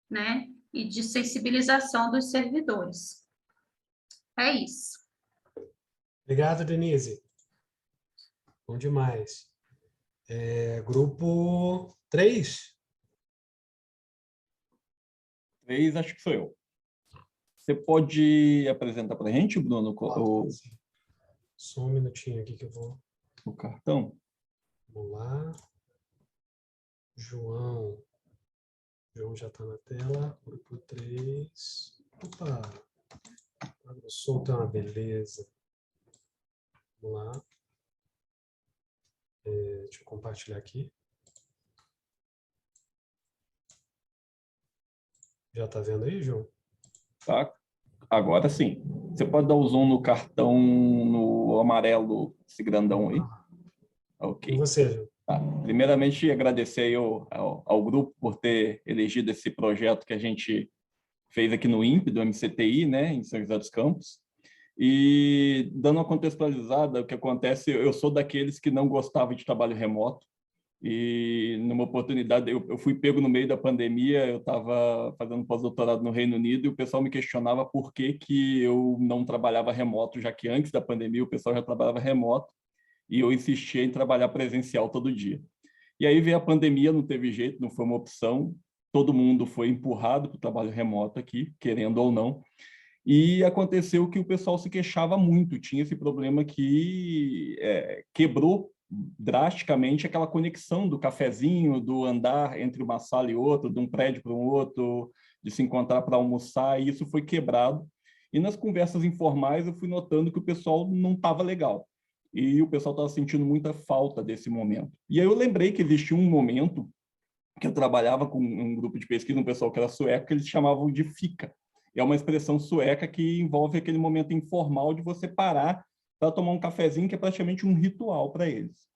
né? E de sensibilização dos servidores. É isso. Obrigado, Denise. Bom demais. Grupo 3. 3, acho que sou eu. Você pode apresentar para a gente, Bruno, Só um minutinho aqui que eu vou... O cartão? Vamos lá. João já está na tela. Grupo 3. Opa! O som tá uma beleza. Vamos lá. Deixa eu compartilhar aqui. Já está vendo aí, João? Tá. Agora sim. Você pode dar o zoom no cartão, no amarelo, esse grandão aí? Ok. E você, João? Tá. Primeiramente, agradecer aí ao grupo por ter elegido esse projeto que a gente fez aqui no INPE, do MCTI, né, em São José dos Campos. E, dando uma contextualizada, o que acontece, eu sou daqueles que não gostava de trabalho remoto. E, numa oportunidade, eu fui pego no meio da pandemia, eu estava fazendo pós-doutorado no Reino Unido e o pessoal me questionava por que eu não trabalhava remoto, já que antes da pandemia o pessoal já trabalhava remoto e eu insistia em trabalhar presencial todo dia. E aí veio a pandemia, não teve jeito, não foi uma opção, todo mundo foi empurrado para o trabalho remoto aqui, querendo ou não. E aconteceu que o pessoal se queixava muito, tinha esse problema que quebrou drasticamente aquela conexão do cafezinho, do andar entre uma sala e outra, de um prédio para um outro, de se encontrar para almoçar, e isso foi quebrado. E nas conversas informais eu fui notando que o pessoal não estava legal. E o pessoal estava sentindo muita falta desse momento. E aí eu lembrei que existia um momento que eu trabalhava com um grupo de pesquisa, um pessoal que era sueco, que eles chamavam de fika. É uma expressão sueca que envolve aquele momento informal de você parar para tomar um cafezinho, que é praticamente um ritual para eles.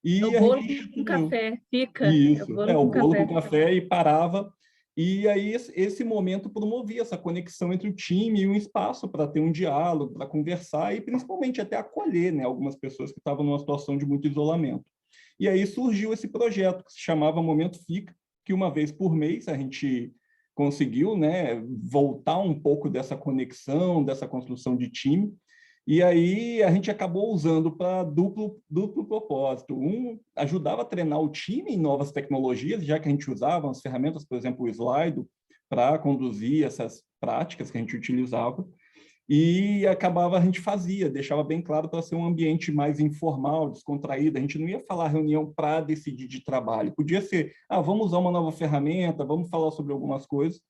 E o bolo com café, fica. Isso, o bolo com café e parava. E aí esse momento promovia essa conexão entre o time e um espaço para ter um diálogo, para conversar e principalmente até acolher, né, algumas pessoas que estavam numa situação de muito isolamento. E aí surgiu esse projeto que se chamava Momento Fica, que uma vez por mês a gente conseguiu, né, voltar um pouco dessa conexão, dessa construção de time. E aí a gente acabou usando para duplo propósito. Um ajudava a treinar o time em novas tecnologias, já que a gente usava as ferramentas, por exemplo, o Slido, para conduzir essas práticas que a gente utilizava. E a gente deixava bem claro para ser um ambiente mais informal, descontraído. A gente não ia falar reunião para decidir de trabalho. Podia ser, vamos usar uma nova ferramenta, vamos falar sobre algumas coisas.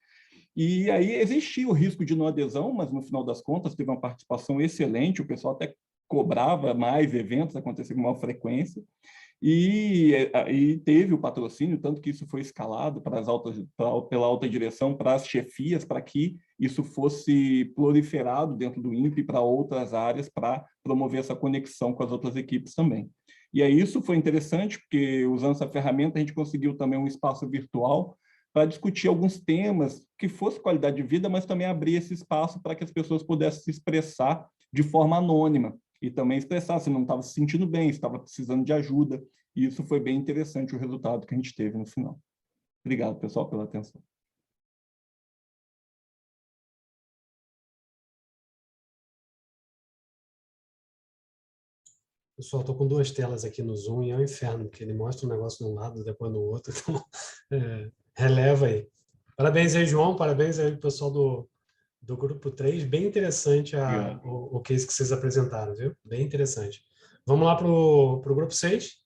E aí existia o risco de não adesão, mas no final das contas teve uma participação excelente, o pessoal até cobrava mais eventos, acontecia com maior frequência, e teve o patrocínio, tanto que isso foi escalado pela alta direção, para as chefias, para que isso fosse proliferado dentro do INPE para outras áreas, para promover essa conexão com as outras equipes também. E aí isso foi interessante, porque usando essa ferramenta a gente conseguiu também um espaço virtual para discutir alguns temas que fosse qualidade de vida, mas também abrir esse espaço para que as pessoas pudessem se expressar de forma anônima e também expressar se não estava se sentindo bem, se estava precisando de ajuda. E isso foi bem interessante, o resultado que a gente teve no final. Obrigado, pessoal, pela atenção. Pessoal, estou com 2 telas aqui no Zoom e é um inferno, porque ele mostra um negócio de um lado, depois no outro, então releva aí. Parabéns aí, João, parabéns aí pro pessoal do grupo 3, bem interessante o case que vocês apresentaram, viu? Bem interessante. Vamos lá pro grupo 6.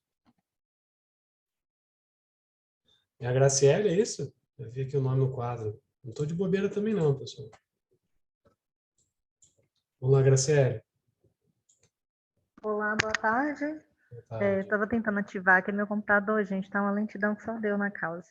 É a Graciele, é isso? Eu vi aqui o nome no quadro. Não estou de bobeira também não, pessoal. Vamos lá, Graciele. Olá, boa tarde. Estava tentando ativar aqui meu computador, gente, tá uma lentidão que só deu na causa.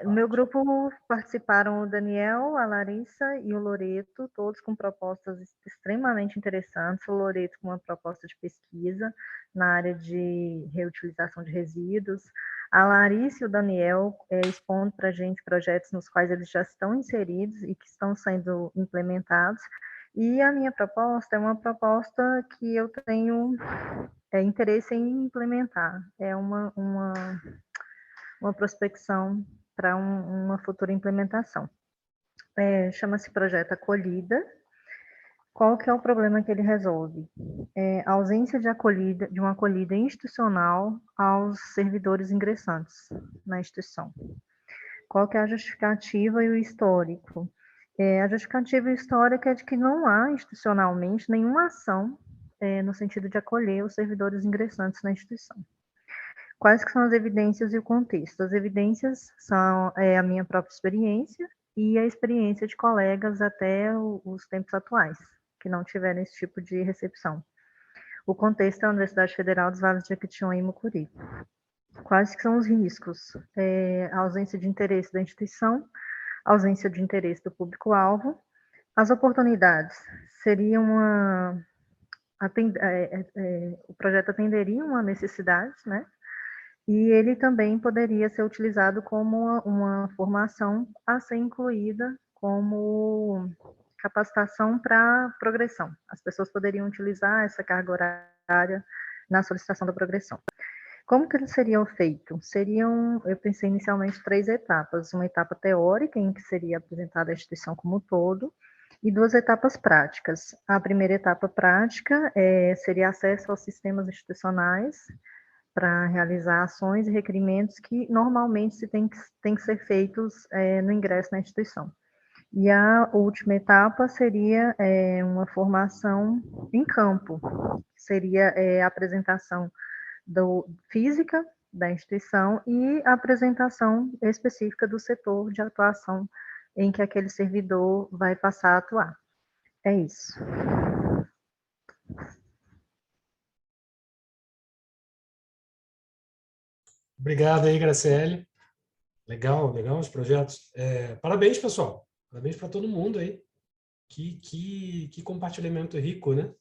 No meu grupo participaram o Daniel, a Larissa e o Loreto, todos com propostas extremamente interessantes. O Loreto com uma proposta de pesquisa na área de reutilização de resíduos. A Larissa e o Daniel expondo para a gente projetos nos quais eles já estão inseridos e que estão sendo implementados. E a minha proposta é uma proposta que eu tenho interesse em implementar. É uma prospecção para uma futura implementação. Chama-se Projeto Acolhida. Qual que é o problema que ele resolve? A ausência de uma acolhida institucional aos servidores ingressantes na instituição. Qual que é a justificativa e o histórico? A justificativa histórica é de que não há institucionalmente nenhuma ação no sentido de acolher os servidores ingressantes na instituição. Quais que são as evidências e o contexto? As evidências são a minha própria experiência e a experiência de colegas até os tempos atuais, que não tiveram esse tipo de recepção. O contexto é a Universidade Federal dos Vales de Jequitinhonha e Mucuri. Quais que são os riscos? A ausência de interesse da instituição, a ausência de interesse do público-alvo. As oportunidades seriam o projeto atenderia uma necessidade, né? E ele também poderia ser utilizado como uma formação a ser incluída como capacitação para progressão. As pessoas poderiam utilizar essa carga horária na solicitação da progressão. Como que eles seriam feitos? Eu pensei inicialmente 3 etapas. Uma etapa teórica, em que seria apresentada a instituição como um todo, e 2 etapas práticas. A primeira etapa prática seria acesso aos sistemas institucionais para realizar ações e requerimentos que normalmente tem que ser feitos no ingresso na instituição. E a última etapa seria uma formação em campo, seria a apresentação física da instituição e a apresentação específica do setor de atuação em que aquele servidor vai passar a atuar. É isso. Obrigado aí, Graciele. Legal os projetos. Parabéns, pessoal. Parabéns para todo mundo aí. Que compartilhamento rico, né?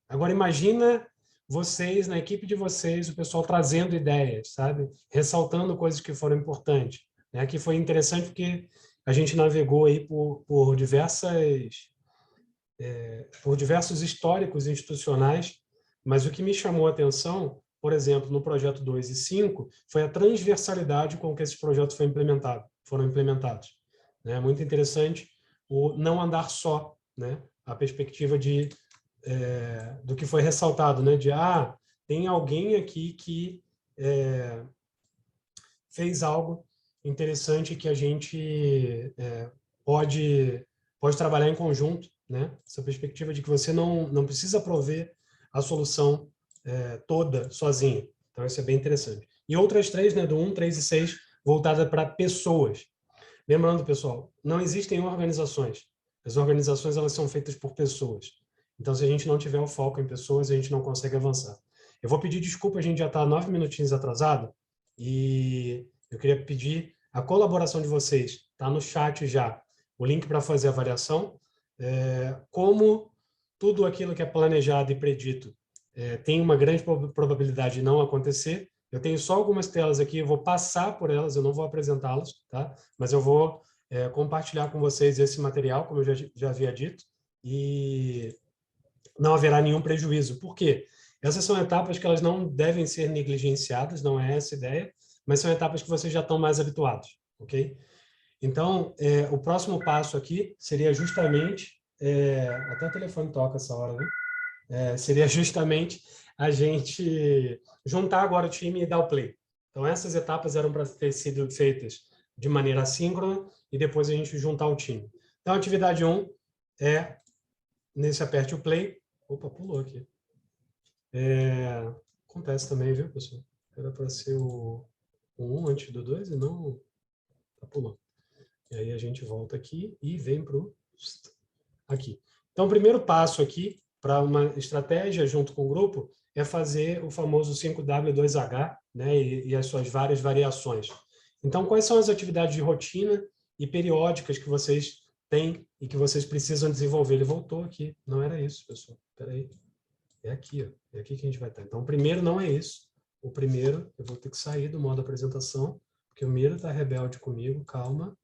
Agora, imagina vocês, na equipe de vocês, o pessoal trazendo ideias, sabe? Ressaltando coisas que foram importantes. Né? Que foi interessante porque a gente navegou aí por diversos históricos institucionais, mas o que me chamou a atenção, por exemplo, no projeto 2 e 5, foi a transversalidade com que esses projetos foram implementados. É muito interessante o não andar só, né? A perspectiva do que foi ressaltado, né? Tem alguém aqui que fez algo interessante que a gente pode trabalhar em conjunto, né? Essa perspectiva de que você não precisa prover a solução toda sozinho. Então, isso é bem interessante. E outras 3, né, do 1, 3 e 6, voltada para pessoas. Lembrando, pessoal, não existem organizações. As organizações, elas são feitas por pessoas. Então, se a gente não tiver o foco em pessoas, a gente não consegue avançar. Eu vou pedir desculpa, a gente já está 9 minutinhos atrasado, e eu queria pedir a colaboração de vocês. Está no chat já o link para fazer a avaliação. Como tudo aquilo que é planejado e predito tem uma grande probabilidade de não acontecer. Eu tenho só algumas telas aqui, eu vou passar por elas, eu não vou apresentá-las, tá? Mas eu vou compartilhar com vocês esse material, como eu já havia dito, e não haverá nenhum prejuízo. Por quê? Essas são etapas que elas não devem ser negligenciadas, não é essa a ideia, mas são etapas que vocês já estão mais habituados, ok? Então, o próximo passo aqui seria justamente... até o telefone toca essa hora, né? Seria justamente a gente juntar agora o time e dar o play. Então, essas etapas eram para ter sido feitas de maneira assíncrona e depois a gente juntar o time. Então, a atividade 1 nesse aperte o play. Opa, pulou aqui. Acontece também, viu, pessoal? Era para ser o 1 antes do 2 e não... Tá pulando. E aí a gente volta aqui e vem para o... Aqui. Então, o primeiro passo aqui para uma estratégia junto com o grupo é fazer o famoso 5W2H, né, e as suas várias variações. Então, quais são as atividades de rotina e periódicas que vocês têm e que vocês precisam desenvolver? Ele voltou aqui. Não era isso, pessoal. Espera aí. É aqui, ó. É aqui que a gente vai estar. Então, o primeiro não é isso. O primeiro, eu vou ter que sair do modo apresentação, porque o Miro está rebelde comigo. Calma.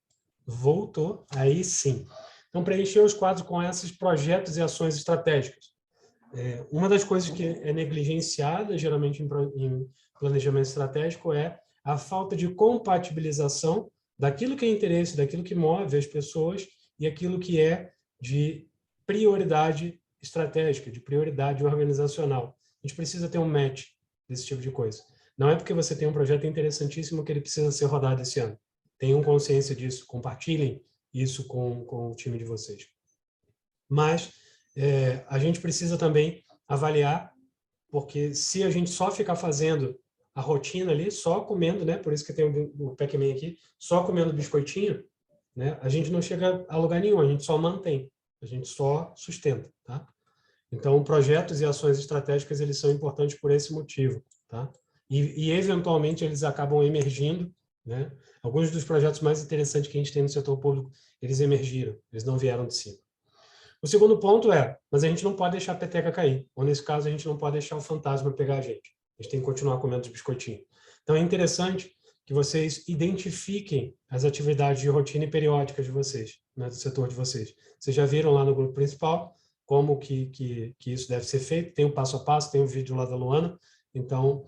Voltou. Aí sim. Então, preencher os quadros com esses projetos e ações estratégicas. Uma das coisas que é negligenciada, geralmente, em planejamento estratégico é a falta de compatibilização daquilo que é interesse, daquilo que move as pessoas e aquilo que é de prioridade estratégica, de prioridade organizacional. A gente precisa ter um match desse tipo de coisa. Não é porque você tem um projeto interessantíssimo que ele precisa ser rodado esse ano. Tenham consciência disso, compartilhem isso com o time de vocês. Mas a gente precisa também avaliar, porque se a gente só ficar fazendo a rotina ali, só comendo, né? Por isso que tem o Pac-Man aqui, só comendo biscoitinho, né? A gente não chega a lugar nenhum, a gente só mantém, a gente só sustenta, tá? Então, projetos e ações estratégicas, eles são importantes por esse motivo, tá? E eventualmente, eles acabam emergindo, né? Alguns dos projetos mais interessantes que a gente tem no setor público, eles emergiram, eles não vieram de cima. O segundo ponto mas a gente não pode deixar a peteca cair, ou nesse caso, a gente não pode deixar o fantasma pegar a gente. A gente tem que continuar comendo os biscoitinhos. Então, é interessante que vocês identifiquem as atividades de rotina e periódicas de vocês, né, do setor de vocês. Vocês já viram lá no grupo principal como que isso deve ser feito, tem o passo a passo, tem o vídeo lá da Luana, então,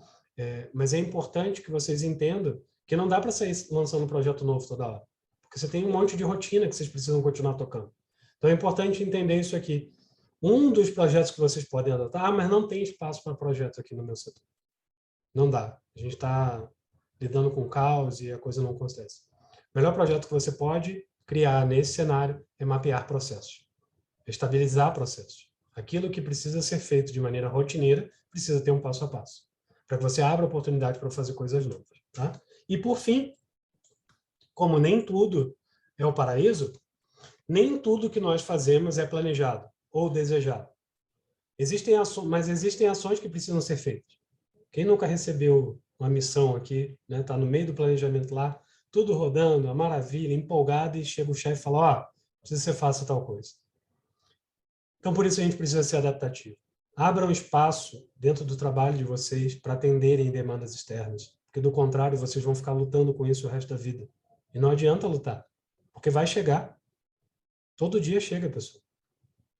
mas é importante que vocês entendam que não dá para sair lançando um projeto novo toda hora, porque você tem um monte de rotina que vocês precisam continuar tocando. Então, é importante entender isso aqui. Um dos projetos que vocês podem adotar, mas não tem espaço para projeto aqui no meu setor. Não dá. A gente está lidando com caos e a coisa não acontece. O melhor projeto que você pode criar nesse cenário é mapear processos. Estabilizar processos. Aquilo que precisa ser feito de maneira rotineira precisa ter um passo a passo, para que você abra oportunidade para fazer coisas novas. Tá? E, por fim, como nem tudo é o paraíso, nem tudo que nós fazemos é planejado ou desejado. Mas existem ações que precisam ser feitas. Quem nunca recebeu uma missão aqui, né, tá no meio do planejamento lá, tudo rodando, a maravilha, empolgado, e chega o chefe e fala, precisa que você faça tal coisa. Então, por isso a gente precisa ser adaptativo. Abram espaço dentro do trabalho de vocês para atenderem demandas externas, porque, do contrário, vocês vão ficar lutando com isso o resto da vida. E não adianta lutar, porque vai chegar. Todo dia chega, pessoal.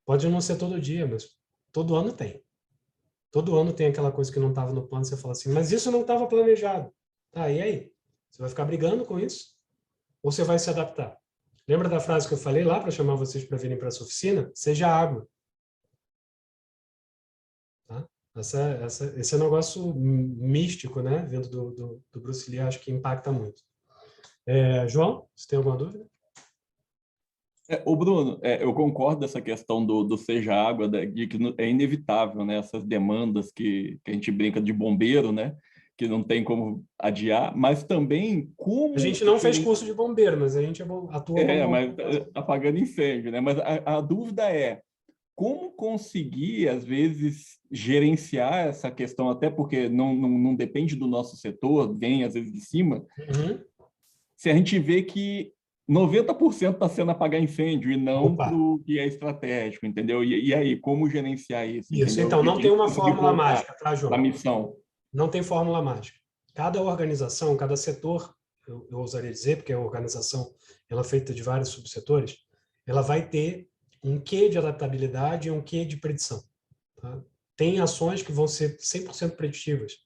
Pode não ser todo dia, mas todo ano tem. Todo ano tem aquela coisa que não estava no plano, você fala assim, mas isso não estava planejado. Tá, e aí? Você vai ficar brigando com isso? Ou você vai se adaptar? Lembra da frase que eu falei lá para chamar vocês para virem para essa oficina? Seja água. Tá? Esse é um negócio místico, né? Vindo do Bruce Lee, acho que impacta muito. João, você tem alguma dúvida? Ô Bruno, eu concordo dessa questão do seja água, de que é inevitável, né? Essas demandas que a gente brinca de bombeiro, né? Que não tem como adiar, mas também como... A gente não fez curso de bombeiro, mas a gente atua como... mas apagando incêndio, né? Mas a dúvida é como conseguir, às vezes, gerenciar essa questão, até porque não depende do nosso setor, vem às vezes de cima, se a gente vê que 90% está sendo apagar incêndio e não para o que é estratégico, entendeu? E aí, como gerenciar isso? Isso, entendeu? Então, não tem uma fórmula mágica, tá, João? A missão. Não tem fórmula mágica. Cada organização, cada setor, eu ousaria dizer, porque a organização ela é feita de vários subsetores, ela vai ter um quê de adaptabilidade e um quê de predição. Tá? Tem ações que vão ser 100% preditivas,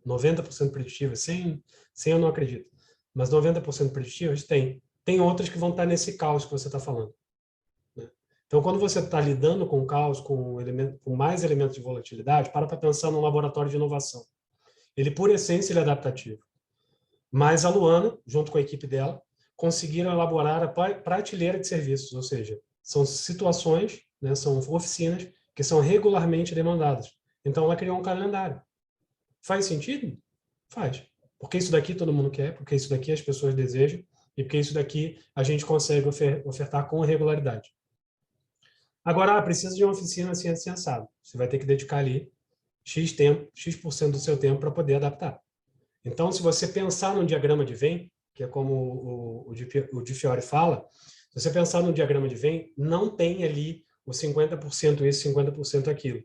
90% preditivas, 100 eu não acredito, mas 90% preditivas tem. Tem outras que vão estar nesse caos que você está falando. Né? Então, quando você está lidando com o caos, com mais elementos de volatilidade, para pensar num laboratório de inovação. Ele, por essência, ele é adaptativo. Mas a Luana, junto com a equipe dela, conseguiram elaborar a prateleira de serviços, ou seja, são situações, né, são oficinas que são regularmente demandadas. Então, ela criou um calendário. Faz sentido? Faz. Porque isso daqui todo mundo quer, porque isso daqui as pessoas desejam, e porque isso daqui a gente consegue ofertar com regularidade. Agora, precisa de uma oficina assim, assim, assado. Você vai ter que dedicar ali X% do seu tempo para poder adaptar. Então, se você pensar num diagrama de Venn, que é como o Di Fiore fala, se você pensar no diagrama de Venn, não tem ali o 50% isso, 50% aquilo.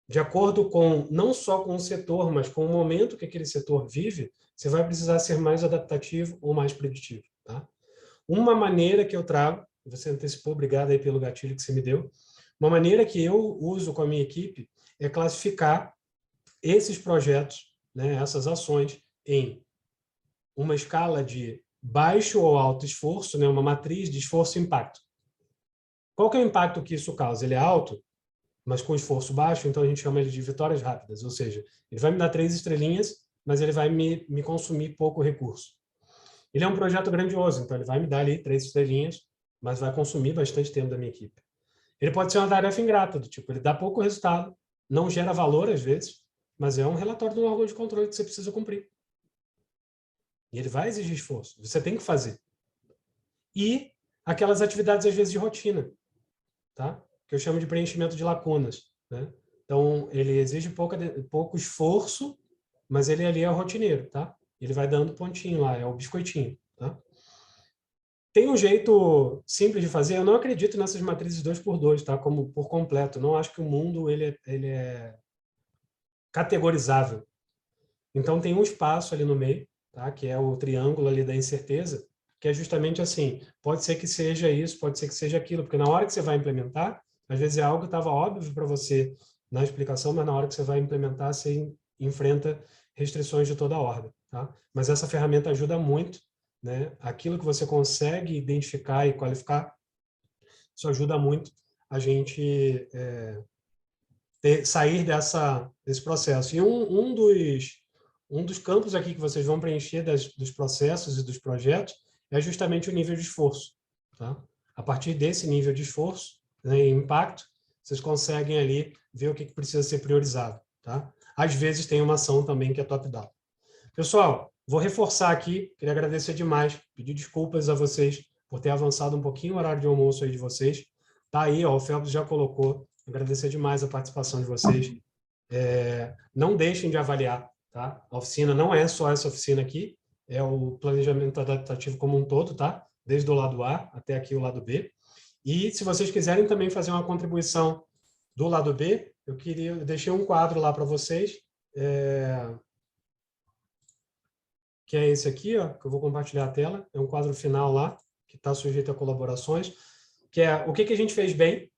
De acordo com, não só com o setor, mas com o momento que aquele setor vive, você vai precisar ser mais adaptativo ou mais preditivo. Tá? Uma maneira que eu trago você antecipou, obrigado aí pelo gatilho que você me deu. Uma maneira que eu uso com a minha equipe é classificar esses projetos, né, essas ações, em uma escala de baixo ou alto esforço, né, uma matriz de esforço e impacto. Qual que é o impacto que isso causa? Ele é alto, mas com esforço baixo, então a gente chama ele de vitórias rápidas, ou seja, ele vai me dar 3 estrelinhas, mas ele vai me consumir pouco recurso. Ele é um projeto grandioso, então ele vai me dar ali 3 estrelinhas, mas vai consumir bastante tempo da minha equipe. Ele pode ser uma tarefa ingrata, do tipo, ele dá pouco resultado, não gera valor às vezes, mas é um relatório do órgão de controle que você precisa cumprir. E ele vai exigir esforço, você tem que fazer. E aquelas atividades, às vezes, de rotina, tá? Que eu chamo de preenchimento de lacunas, né? Então, ele exige pouco esforço, mas ele ali é rotineiro, tá? Ele vai dando pontinho lá, é o biscoitinho, tá? Tem um jeito simples de fazer, eu não acredito nessas matrizes 2x2, tá? Como por completo, não acho que o mundo ele é categorizável. Então, tem um espaço ali no meio, tá? Que é o triângulo ali da incerteza, que é justamente assim, pode ser que seja isso, pode ser que seja aquilo, porque na hora que você vai implementar, às vezes é algo que estava óbvio para você na explicação, mas na hora que você vai implementar, você enfrenta restrições de toda a ordem, tá? Mas essa ferramenta ajuda muito, né? Aquilo que você consegue identificar e qualificar, isso ajuda muito a gente sair desse processo. E um dos campos aqui que vocês vão preencher dos processos e dos projetos é justamente o nível de esforço, tá? A partir desse nível de esforço, né, e impacto, vocês conseguem ali ver o que precisa ser priorizado, tá? Às vezes tem uma ação também que é top-down. Pessoal, vou reforçar aqui, queria agradecer demais, pedir desculpas a vocês por ter avançado um pouquinho o horário de almoço aí de vocês. Tá aí, ó, o Phelps já colocou, agradecer demais a participação de vocês. Não deixem de avaliar, tá? A oficina não é só essa oficina aqui, é o planejamento adaptativo como um todo, tá? Desde o lado A até aqui o lado B. E se vocês quiserem também fazer uma contribuição do lado B, eu deixei um quadro lá para vocês, que é esse aqui, ó, que eu vou compartilhar a tela, é um quadro final lá, que está sujeito a colaborações, que é o que a gente fez bem,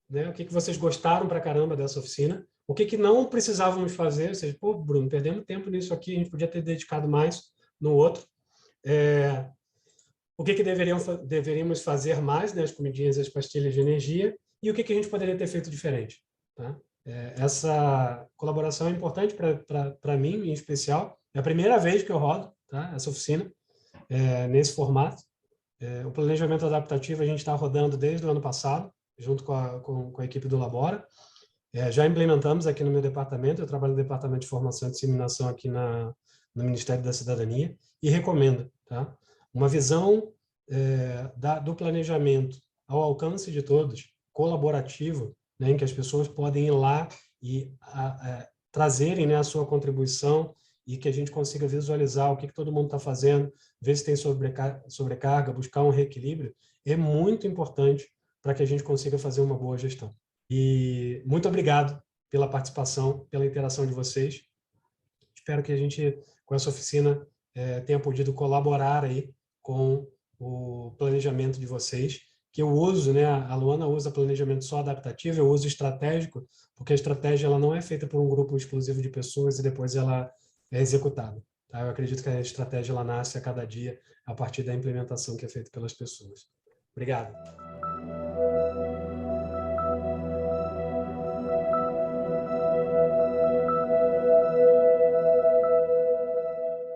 né? O que vocês gostaram pra caramba dessa oficina, o que não precisávamos fazer, ou seja, pô, Bruno, perdemos tempo nisso aqui, a gente podia ter dedicado mais no outro. O que deveríamos fazer mais, né? As comidinhas e as pastilhas de energia, e o que a gente poderia ter feito diferente, tá? Essa colaboração é importante para mim, em especial. É a primeira vez que eu rodo, tá? Essa oficina, nesse formato. O planejamento adaptativo a gente está rodando desde o ano passado, junto com a equipe do Labora. Já implementamos aqui no meu departamento, eu trabalho no Departamento de Formação e Disseminação aqui no Ministério da Cidadania, e recomendo, tá? Uma visão do planejamento ao alcance de todos, colaborativo, né, em que as pessoas podem ir lá e trazerem, né, a sua contribuição e que a gente consiga visualizar o que todo mundo está fazendo, ver se tem sobrecarga, buscar um reequilíbrio, é muito importante para que a gente consiga fazer uma boa gestão. E muito obrigado pela participação, pela interação de vocês. Espero que a gente, com essa oficina, tenha podido colaborar aí com o planejamento de vocês, que eu uso, né, a Luana usa planejamento só adaptativo, eu uso estratégico, porque a estratégia ela não é feita por um grupo exclusivo de pessoas e depois ela é executada, tá? Eu acredito que a estratégia ela nasce a cada dia a partir da implementação que é feita pelas pessoas. Obrigado.